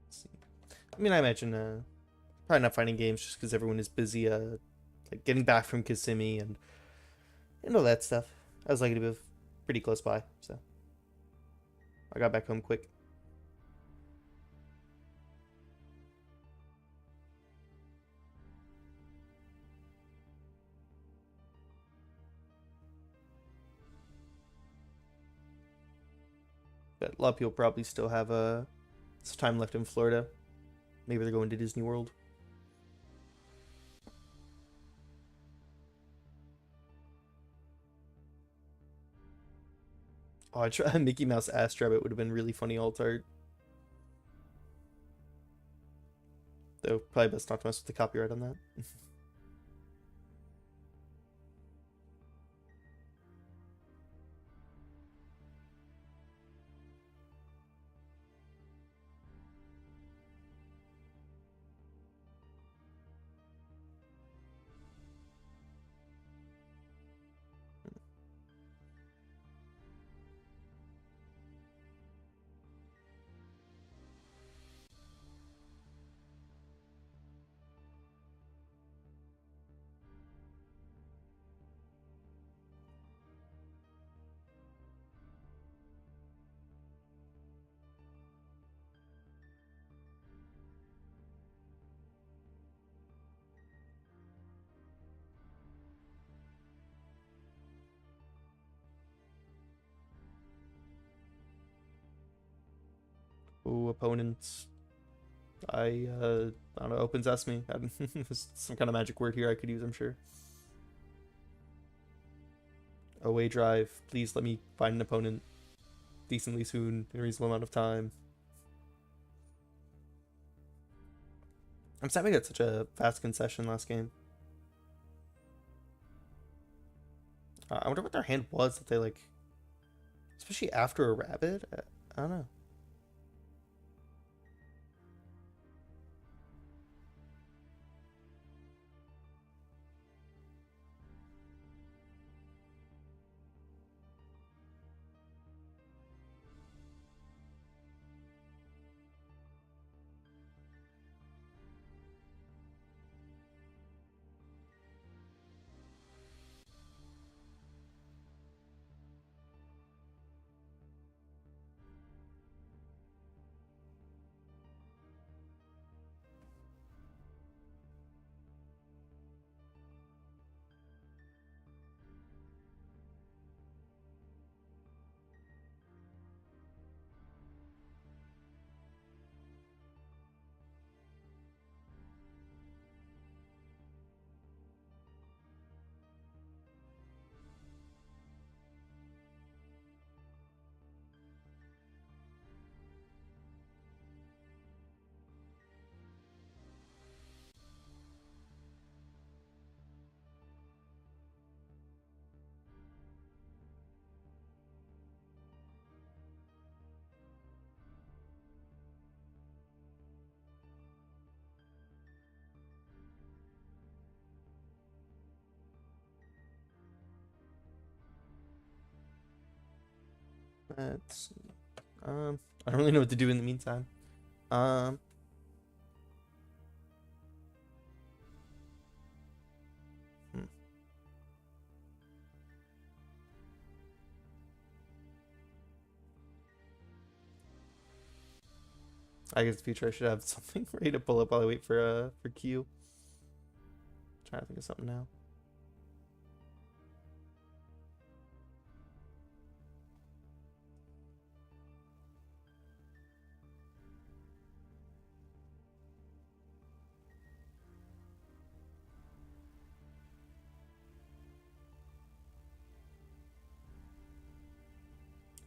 [SPEAKER 1] Let's see. I mean, I imagine probably not finding games just because everyone is busy like getting back from Kissimmee and all that stuff. I was lucky to be pretty close by, so I got back home quick. But a lot of people probably still have some time left in Florida. Maybe they're going to Disney World. Oh, I try Mickey Mouse Ass Rabbit would have been really funny alt art. Though probably best not to mess with the copyright on that. Ooh, opponents. I don't know, open sesame. There's some kind of magic word here I could use, I'm sure. Away drive. Please let me find an opponent decently soon in a reasonable amount of time. I'm sad we got such a fast concession last game. I wonder what their hand was that they like, especially after a rabbit. I don't know. Let's see. I don't really know what to do in the meantime. Um, hmm. I guess in the future I should have something ready to pull up while I wait for Q. Trying to think of something now.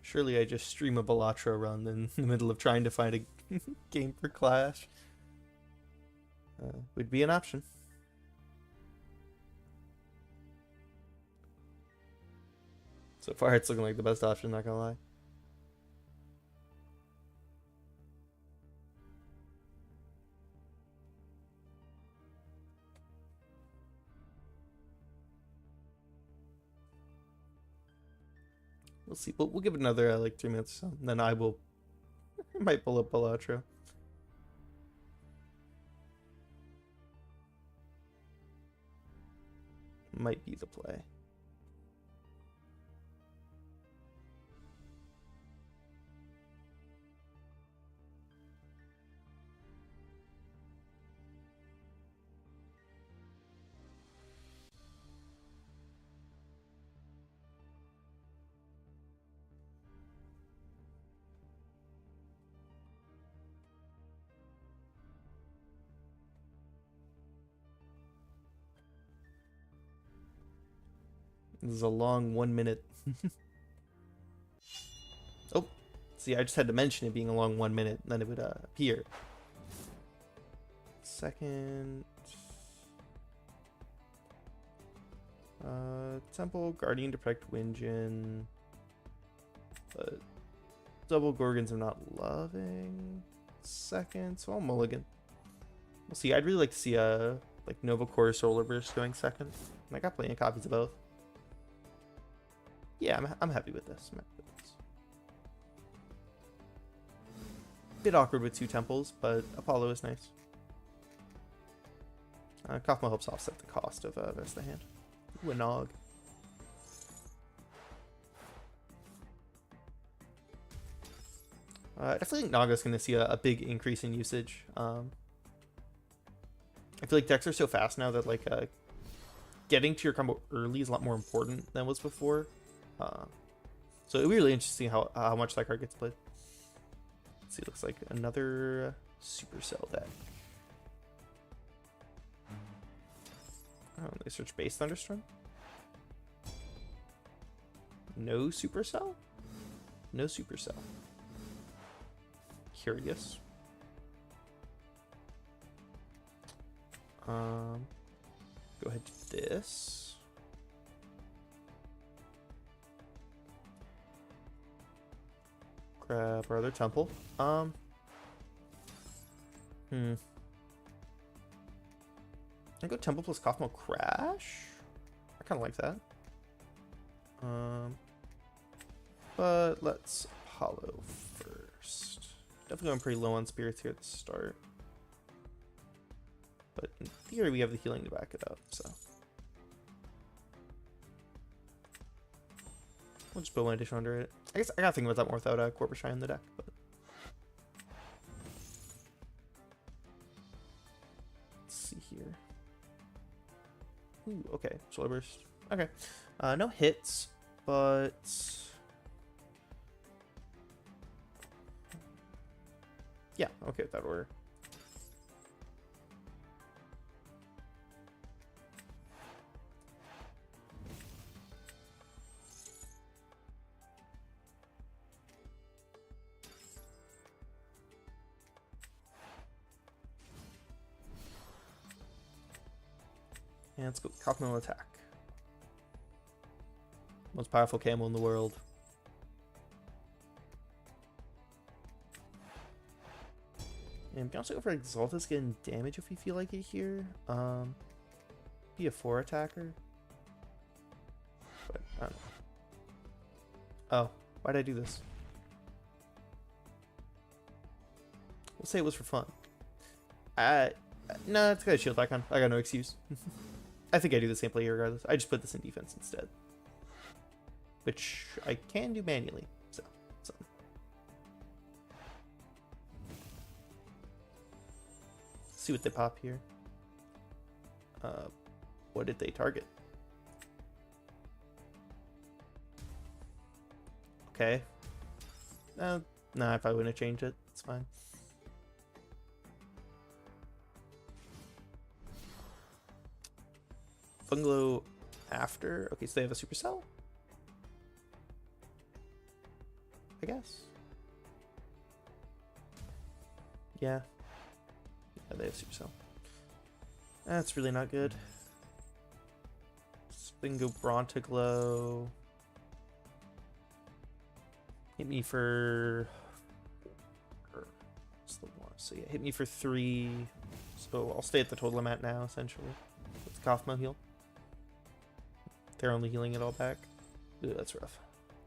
[SPEAKER 1] Surely I just stream a Balatro run in the middle of trying to find a game for Clash. Would be an option. So far it's looking like the best option, not gonna lie. We'll see. We'll give it another like 3 minutes or so. And then I might pull up Balatro. Might be the play. This is a long 1 minute. Oh, see, I just had to mention it being a long 1 minute, and then it would appear. Second. Temple, Guardian to protect Winjin. But double Gorgons I'm not loving. Second, so I'll mulligan. We'll see. I'd really like to see a like Nova Core Solar Burst going second. And I got plenty of copies of both. Yeah, I'm happy with this. Bit awkward with 2 temples, but Apollo is nice. Kaufma helps offset the cost of the rest of the hand. Ooh, a Nog. I definitely think Naga's going to see a big increase in usage. I feel like decks are so fast now that like getting to your combo early is a lot more important than it was before. So it'll be really interesting how much that card gets played. Let's see, it looks like another Supercell deck. Oh, they search base Thunderstorm? No Supercell? No Supercell. Curious. Go ahead to this. Grab our other temple. I go temple plus Kaufmo Crash. I kind of like that. But let's Apollo first. Definitely going pretty low on spirits here at the start. But in theory, we have the healing to back it up, so. We'll just put one addition under it. I guess I gotta think about that more without Corpus Shrine in the deck, but. Let's see here. Ooh, okay. Solar Burst. Okay. No hits, but. Yeah, okay with that order. And let's go Kaufman attack. Most powerful camo in the world. And we can also go for Exaltus, getting damage if we feel like it here. Be a 4 attacker. But I don't know. Oh, why did I do this? We'll say it was for fun. No, it's got a shield icon. I got no excuse. I think I do the same play here regardless. I just put this in defense instead. Which I can do manually. So. See what they pop here. What did they target? Okay. No, I probably wouldn't have changed it. It's fine. Bungalow after. Okay, so they have a Supercell? I guess. Yeah. Yeah, they have Supercell. That's really not good. Bingo Brontiglow. Hit me for. What's the one? So yeah, hit me for 3. So I'll stay at the total I'm at now, essentially. Let's Kaufmo heal. They're only healing it all back. Ooh, that's rough.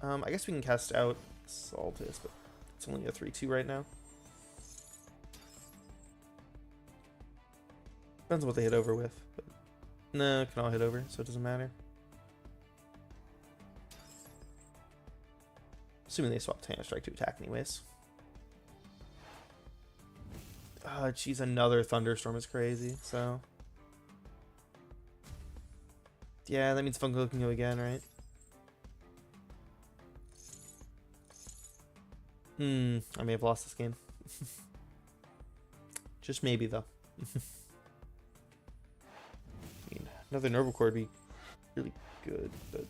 [SPEAKER 1] I guess we can cast out Exaltus, but it's only a 3/2 right now. Depends on what they hit over with. But no, it can all hit over, so it doesn't matter. Assuming they swapped Hand Strike to attack anyways. Oh, jeez, another Thunderstorm is crazy, so. Yeah, that means Funko can go again, right? I may have lost this game. Just maybe, though. I mean, another Nerval Core would be really good, but...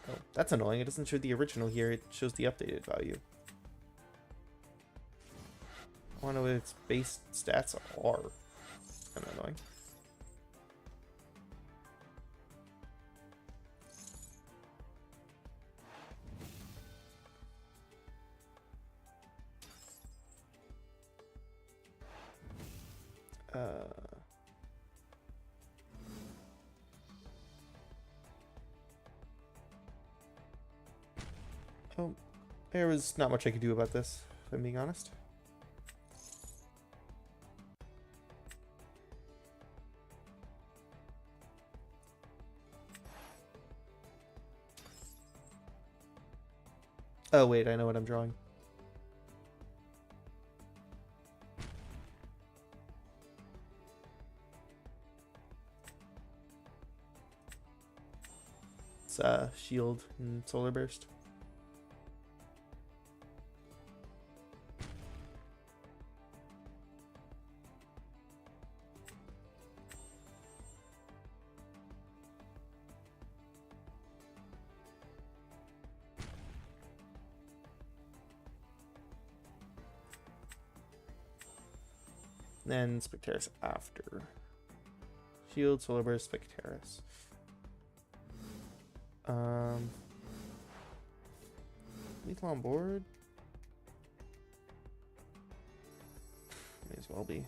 [SPEAKER 1] Oh, that's annoying. It doesn't show the original here. It shows the updated value. I want to know what its base stats are. It's kind of annoying. Oh, there was not much I could do about this, if I'm being honest. Oh wait, I know what I'm drawing. It's Shield and Solar Burst. then Spectaris after. Shield, Solar Burst, Spectaris. Lethal on board? May as well be.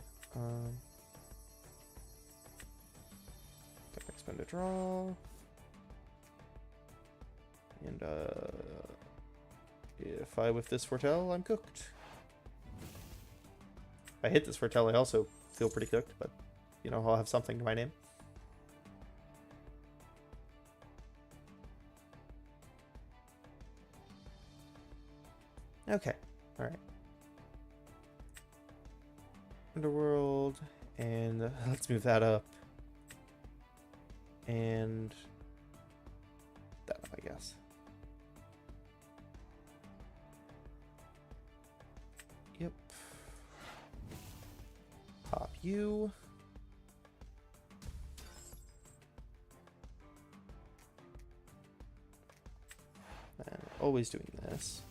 [SPEAKER 1] Expend a draw. And if I whiff this Foretell, I'm cooked. If I hit this Foretell, I also feel pretty cooked, but you know, I'll have something to my name. Okay, alright. Underworld, and let's move that up. And that up, I guess. Yep. Top you. And always doing this.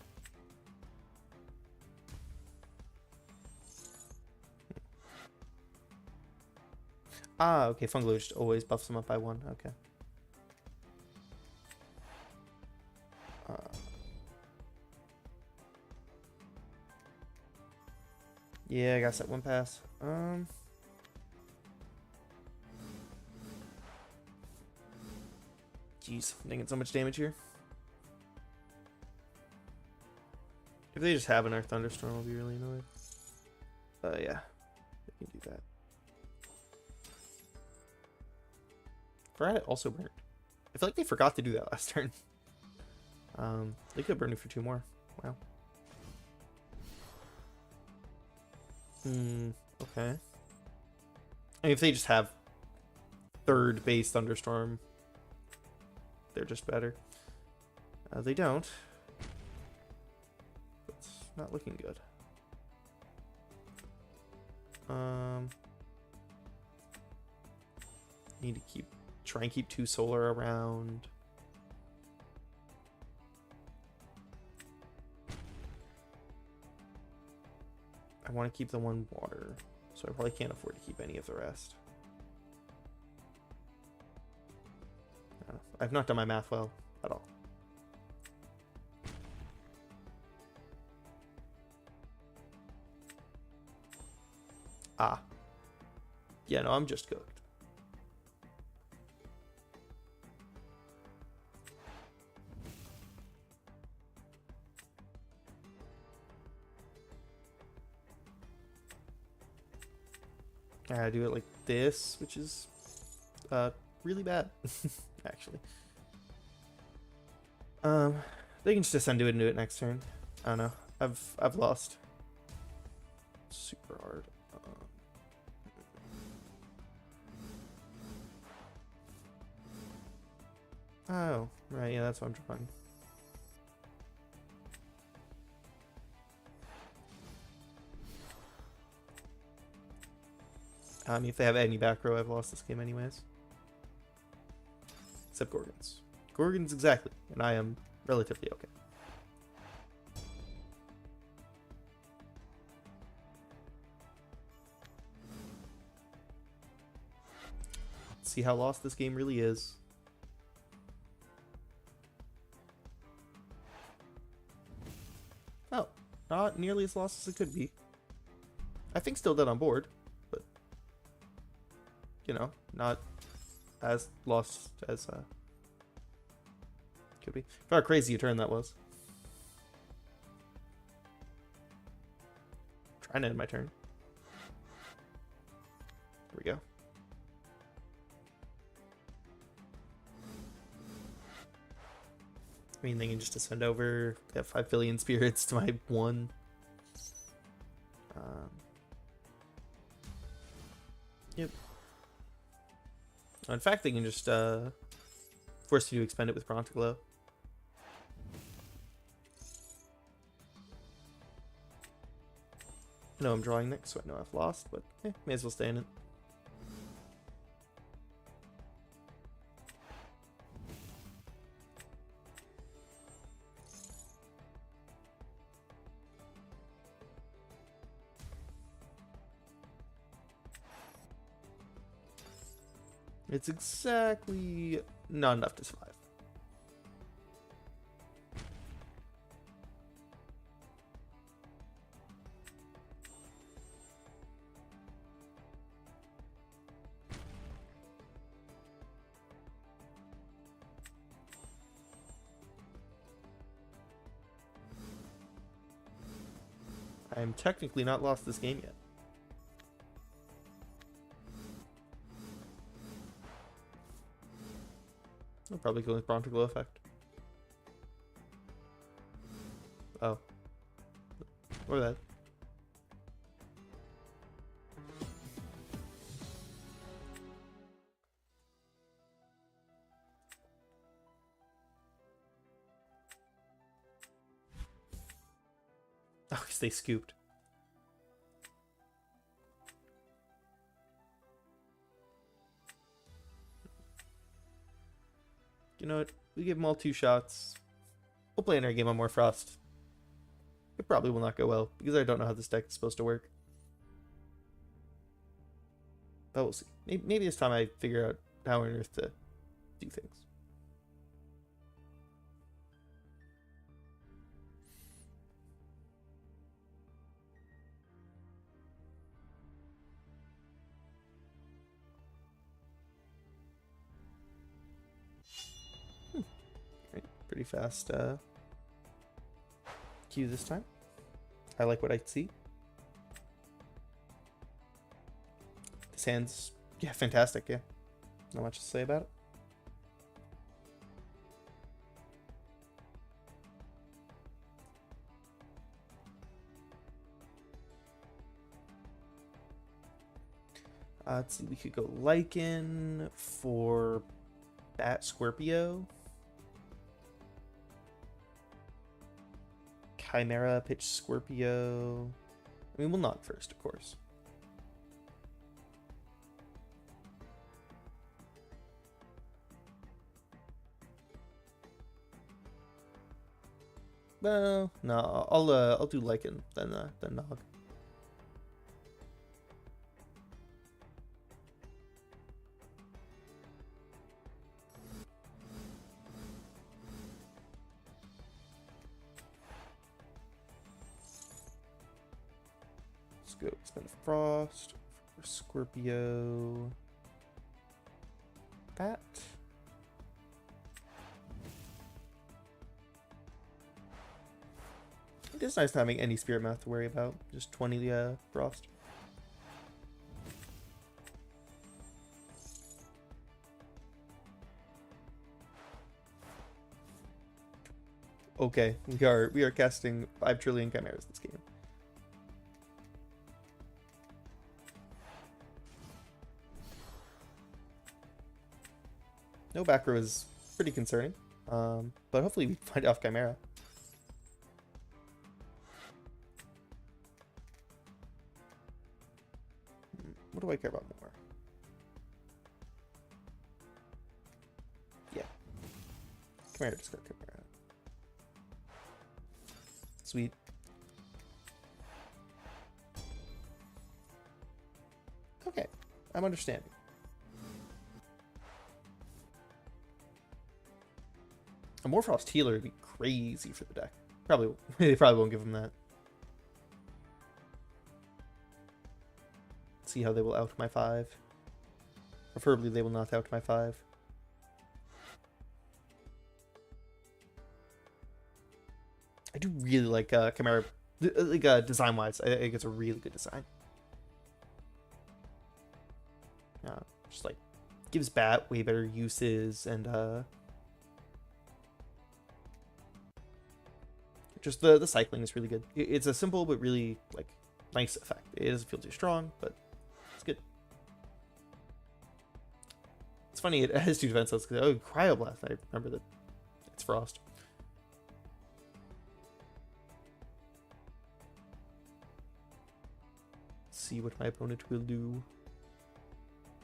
[SPEAKER 1] Ah, okay, Fungal just always buffs them up by 1, okay. Yeah, I guess that 1 pass. Jeez, I'm taking so much damage here. If they just have an Earth Thunderstorm, I'll be really annoyed. Yeah, they can do that. Forgot also burned. I feel like they forgot to do that last turn. They could have burned it for 2 more. Wow. Okay. I mean, if they just have 3rd base Thunderstorm, they're just better. They don't. It's not looking good. Need to try and keep 2 solar around. I want to keep the 1 water, so I probably can't afford to keep any of the rest. I've not done my math well at all. Ah. Yeah, no, I'm just cooked. I gotta do it like this, which is really bad, actually. They can just ascend to it and do it next turn. I don't know. I've lost. Super hard. Oh, right, yeah, that's what I'm trying. I mean, if they have any back row, I've lost this game anyways. Except Gorgons. Gorgons, exactly. And I am relatively okay. Let's see how lost this game really is. Oh, not nearly as lost as it could be. I think still dead on board, but you know, not as lost as could be. For how crazy a turn that was. Trying to end my turn. There we go. I mean, they can just ascend over. They have 5 billion spirits to my 1. Yep. In fact, they can just force you to expend it with Brontiglow. I know I'm drawing next, so I know I've lost, but may as well stay in it. It's exactly not enough to survive. I'm technically not lost this game yet. I'll probably go with Bronto Glow effect. Oh. Or that. Oh, because they scooped. You know what? We give them all 2 shots. We'll play another game on more Frost. It probably will not go well, because I don't know how this deck is supposed to work. But we'll see. Maybe this time I figure out how on earth to do things. Right, pretty fast queue this time. I like what I see. This hand's, yeah, fantastic, yeah. Not much to say about it. Let's see, we could go Lycan for Bat Scorpio. Chimera, pitch Scorpio. I mean, we'll knock first, of course. Well, no, I'll do Lycan then Nog. Let's go spend a Frost for Scorpio. Bat. It's nice not having any Spirit Mouth to worry about. Just 20 Frost. Okay, we are casting 5 trillion chimeras this game. No back row is pretty concerning, but hopefully we find off Chimera. What do I care about more? Yeah. Chimera, discard Chimera. Sweet. Okay, I'm understanding. A Morphrost healer would be crazy for the deck. They probably won't give him that. See how they will out my 5. Preferably they will not out my 5. I do really like Chimera, like design wise. I think it's a really good design. Just like gives Bat way better uses, and just the cycling is really good. It's a simple but really like nice effect. It doesn't feel too strong, but it's good. It's funny, it has 2 defenses. Oh, Cryoblast. I remember that it's Frost. Let's see what my opponent will do.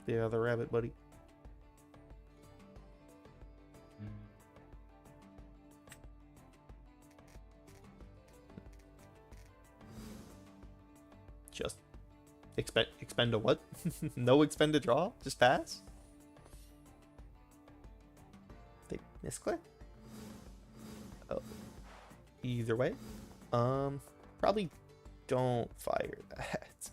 [SPEAKER 1] Yeah, the rabbit buddy. Just expend a what? No expend a draw? Just pass? Misclick? Oh. Either way. Probably don't fire that.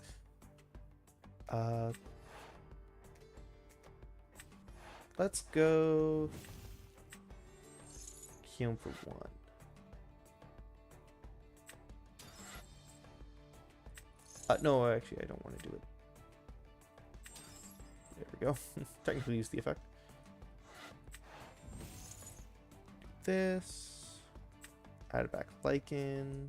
[SPEAKER 1] Let's go Hume for 1. No, actually, I don't want to do it. There we go. Technically use the effect. Do this. Add back Lycan.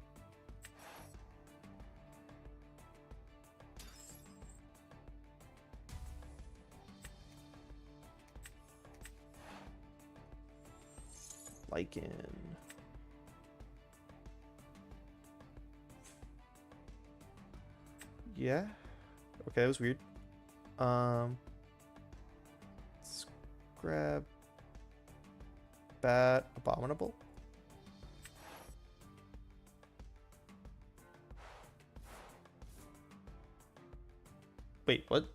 [SPEAKER 1] Lycan. Yeah. Okay, that was weird. Let's grab Bat Abominable. Wait, what?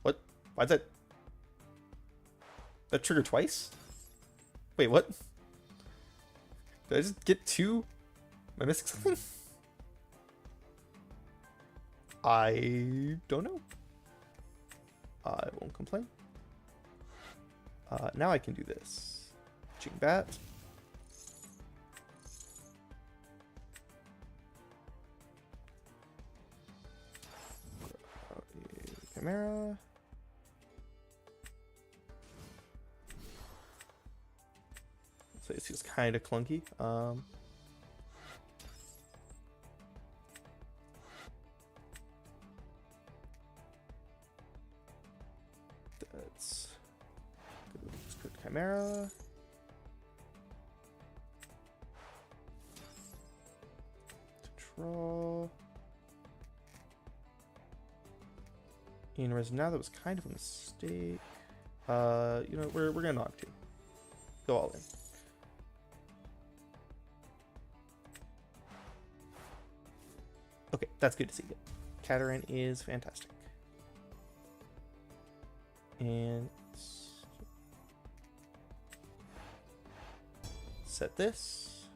[SPEAKER 1] What? Why'd that trigger twice? Wait, what? Did I just get 2? Am I missing something? I don't know. I won't complain. Now I can do this. Ching Bat. Chimera. So this feels kind of clunky. That's good. Chimera. Control. Now that was kind of a mistake. You know, we're gonna knock 2. Go all in. Okay, that's good to see. Cateran is fantastic. And set this.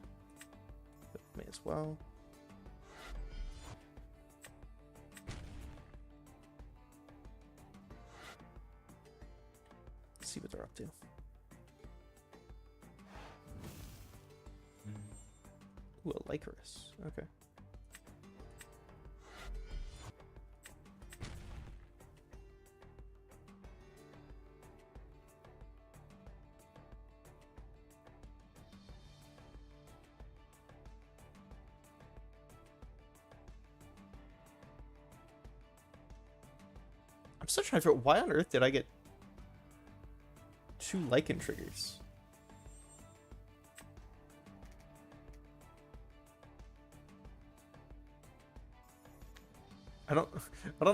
[SPEAKER 1] May as well. See what they're up to. Ooh, a Lycanroc. Okay. I'm still trying to figure out why on earth did I get 2 Lycan triggers? I don't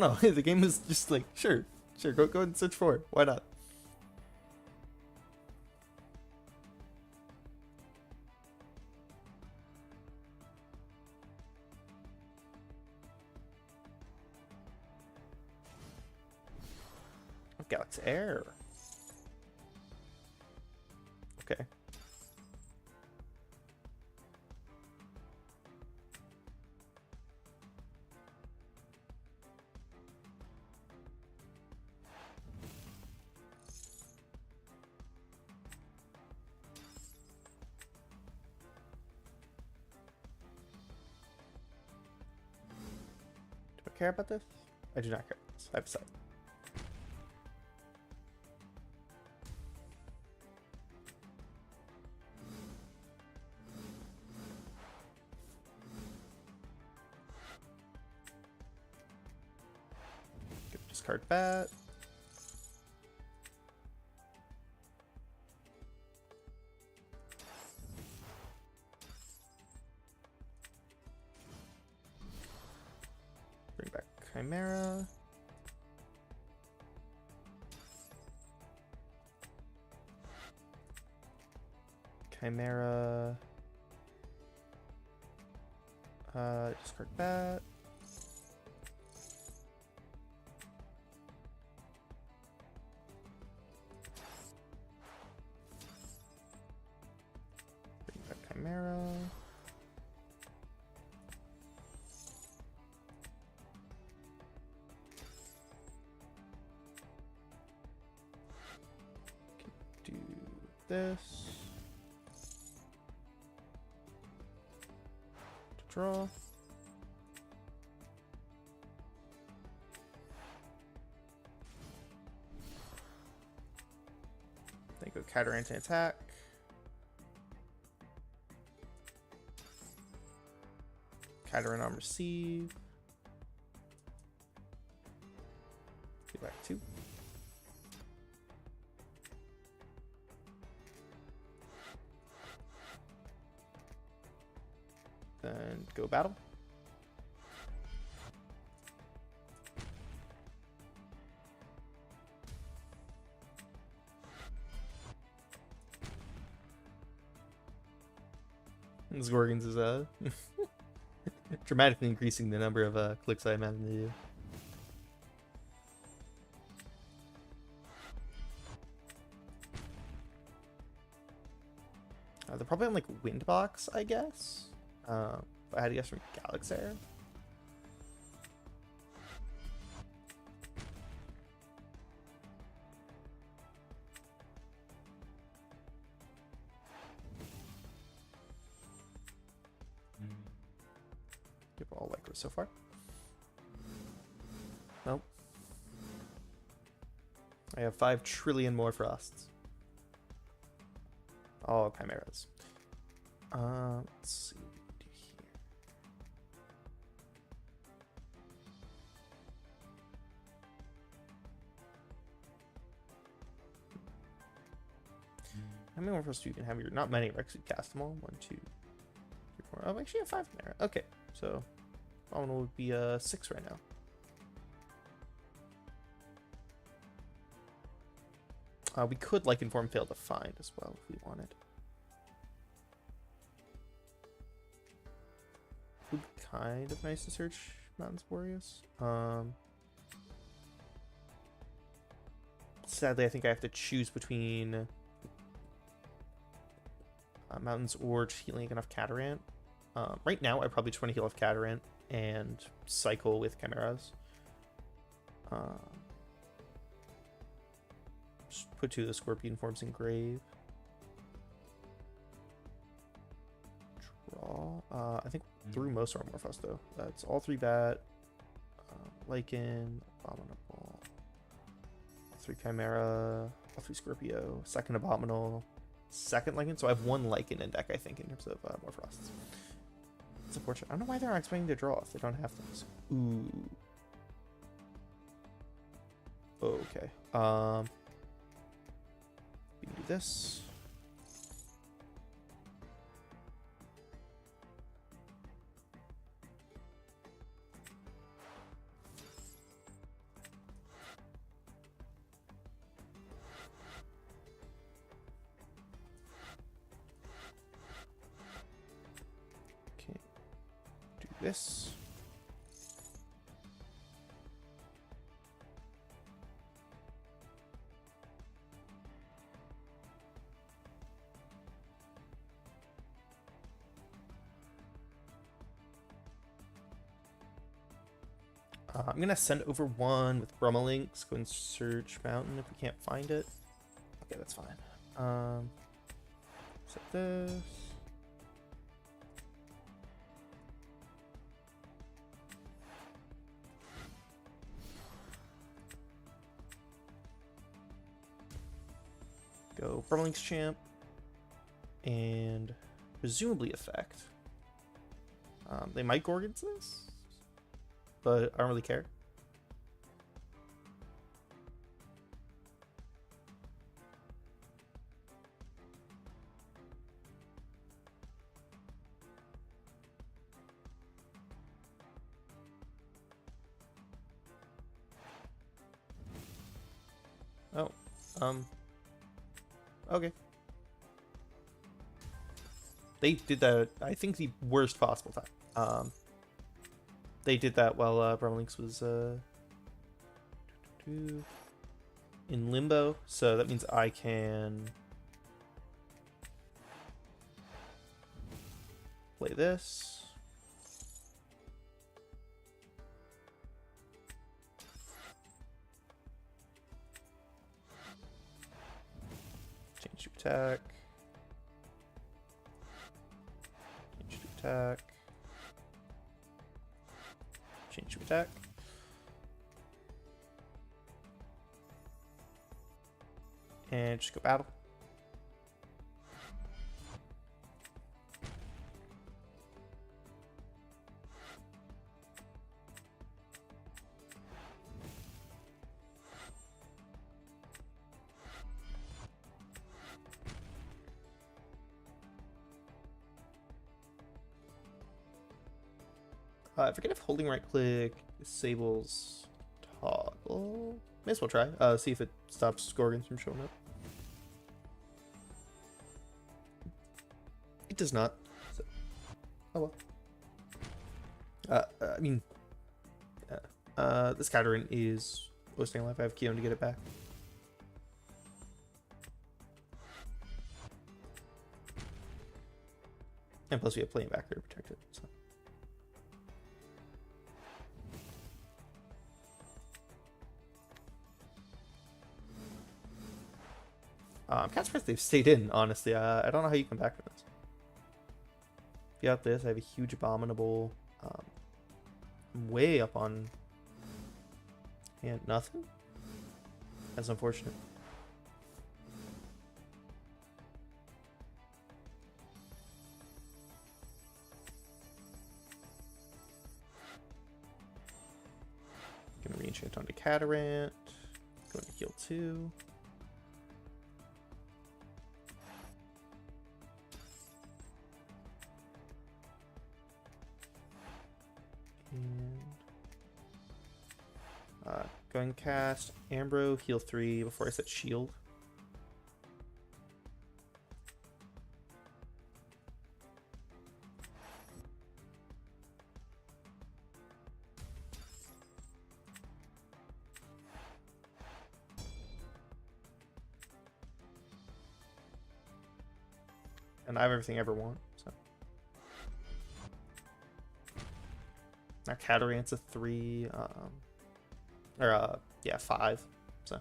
[SPEAKER 1] know. The game was just like, sure, go and search for it. Why not? Oh, Galaxy Air. Okay. Do I care about this? I do not care about this. I've decided. Discard Bat. Bring back Chimera. Chimera. Discard Bat. this. To draw. Then go Catarant and attack. Catarant on receive. Get back 2. Then go battle. And this Gorgons is dramatically increasing the number of clicks I imagine they do. They're probably on like Windbox, I guess. If I had to guess from Galaxair. Give all Lycra so far. Nope. I have 5 trillion more Frosts. All Chimeras. Let's see what we can do here. How many more Frosts do you can have here? Not many. Rex would cast them all. 1, 2, 3, 4. Oh, actually, I have 5 Chimera. Okay, so Abominable would be 6 right now. We could Lycan Form fail to find as well if we wanted. Would be kind of nice to search Mountains Boreas. Sadly, I think I have to choose between Mountains or just healing enough Catarant. Right now, I probably just want to heal off Catarant and cycle with Chimeras. Just put 2 of the Scorpion forms in Grave. Draw. I think through most of our Morphos though. That's all 3 Bat, Lycan, Abominable, 3 Chimera, all 3 Scorpio, 2nd Abominable, 2nd Lycan. So I have 1 Lycan in deck, I think, in terms of Morphos. It's unfortunate. I don't know why they're not expecting to draw if they don't have things. Ooh. Okay. We can do this. Okay. Do this. I'm gonna send over 1 with Brummelinks. Go and search Mountain if we can't find it. Okay, that's fine. Set this. Go Brummelinks champ. And presumably effect. They might Gorgons this, but I don't really care. Oh, okay. They did that, I think, the worst possible time. They did that while Brummelinks was in limbo, so that means I can play this. Change to attack. Change to attack. Change to attack. And just go battle. I forget if holding right click disables toggle. May as well try. See if it stops Gorgons from showing up. It does not. So, oh well. I mean, this Cateran is staying alive. I have Keon to get it back. And plus we have playing back there to protect it. So. Cat's Breath, they've stayed in, honestly. I don't know how you come back from this. If you got this, I have a huge Abominable. Way up on... And nothing? That's unfortunate. Gonna re-enchant onto Catarant. Going to heal 2. Going cast Ambro, heal 3 before I set shield. And I have everything I ever want, so. Now Catarant's a 3, yeah, 5. So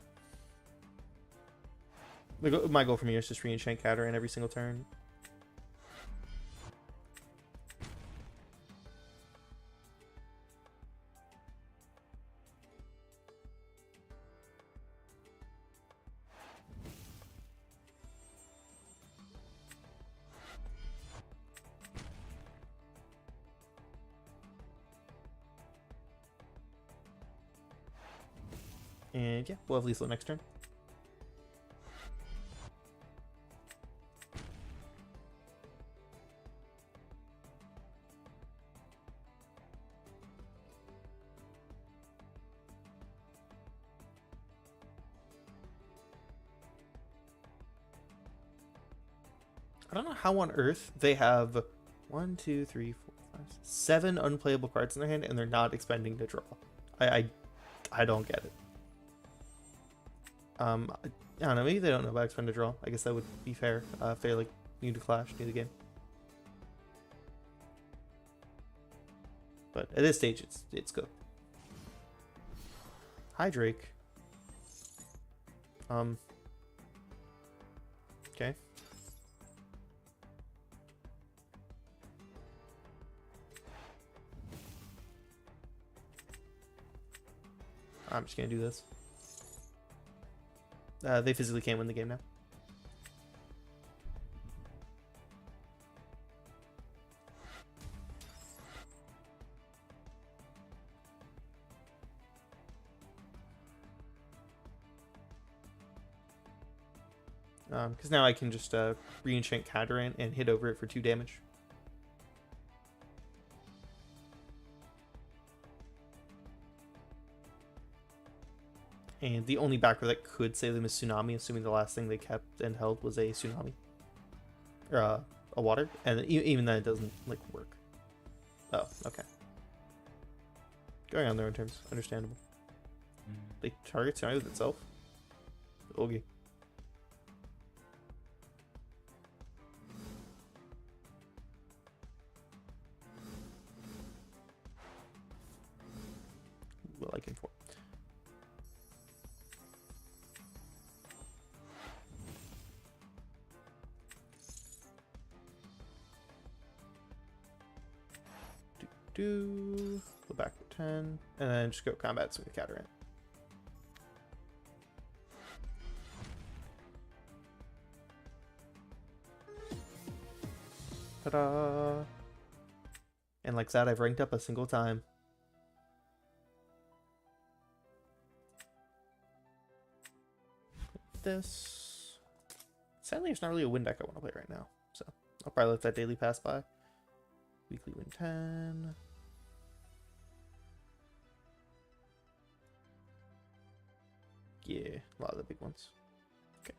[SPEAKER 1] my goal from here is just re-enchant Catarant every single turn. And yeah, we'll have lethal next turn. I don't know how on earth they have 1, 2, 3, 4, 5, 7 unplayable cards in their hand and they're not expending to draw. I don't get it. I don't know, maybe they don't know about expend to draw. I guess that would be fair. Fair, like, new to Clash, new to game. But at this stage, it's good. Hi, Drake. Okay. I'm just gonna do this. They physically can't win the game now. Because now I can just re-enchant Catarant and hit over it for 2 damage. And the only backer that could save them is Tsunami, assuming the last thing they kept and held was a Tsunami. Or a water. And even then it doesn't, like, work. Oh, okay. Going on their own terms. Understandable. They target Tsunami with itself? Okay. Well, I can for. do. Go back to 10. And then just go combat so we counter it. Ta-da! And like that, I've ranked up a single time. This. Sadly, there's not really a win deck I want to play right now, so I'll probably let that daily pass by. Weekly win 10. Yeah, a lot of the big ones. Okay.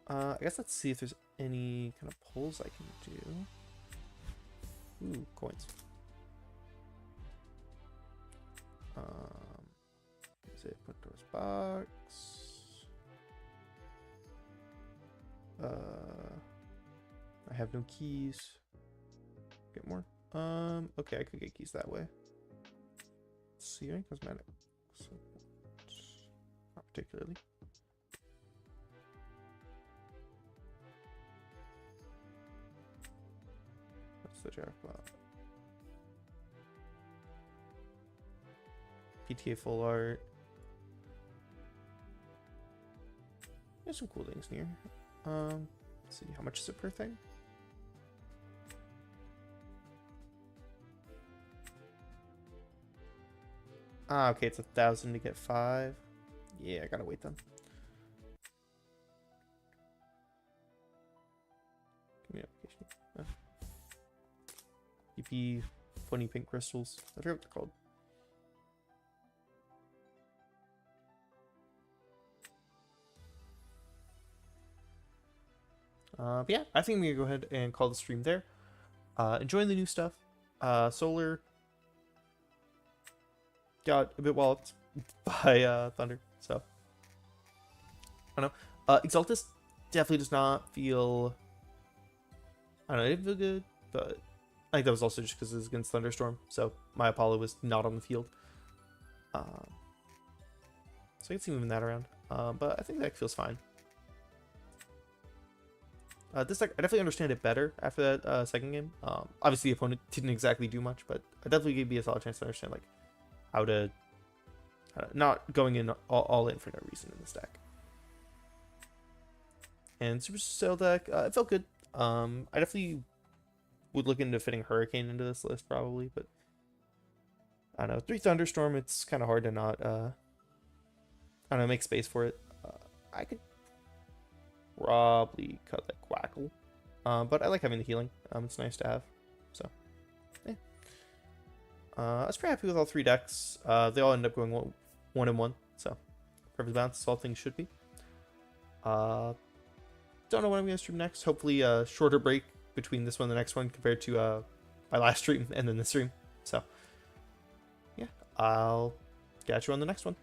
[SPEAKER 1] I guess let's see if there's any kind of pulls I can do. Ooh, coins. Is it Pandora's box? I have no keys. Get more. Okay, I could get keys that way. Let's see, cosmetics. Not particularly. What's the jackpot? PTA full art. There's some cool things near. Let's see, how much is it per thing? Ah, okay, it's 1,000 to get 5. Yeah, I gotta wait then. Give me an application. EP 20 pink crystals. I forget what they're called. But yeah, I think I'm gonna go ahead and call the stream there. Enjoying the new stuff. Solar got a bit walloped by Thunder, so I don't know. Exaltus definitely does not feel. I don't know, it didn't feel good, but I think that was also just because it was against Thunderstorm, so my Apollo was not on the field. So I can see moving that around, but I think that feels fine. This deck, I definitely understand it better after that second game. Obviously, the opponent didn't exactly do much, but I definitely gave me a solid chance to understand like how to not going in all in for no reason in this deck. And Super Sail deck, it felt good. I definitely would look into fitting Hurricane into this list probably, but I don't know. 3 Thunderstorm, it's kind of hard to not I don't know, make space for it. I could probably cut that Quackle, but I like having the healing. It's nice to have. So yeah, I was pretty happy with all 3 decks. They all end up going 1-1, so perfect balance. All things should be. Don't know what I'm gonna stream next. Hopefully a shorter break between this one and the next one compared to my last stream and then this stream. So yeah, I'll catch you on the next one.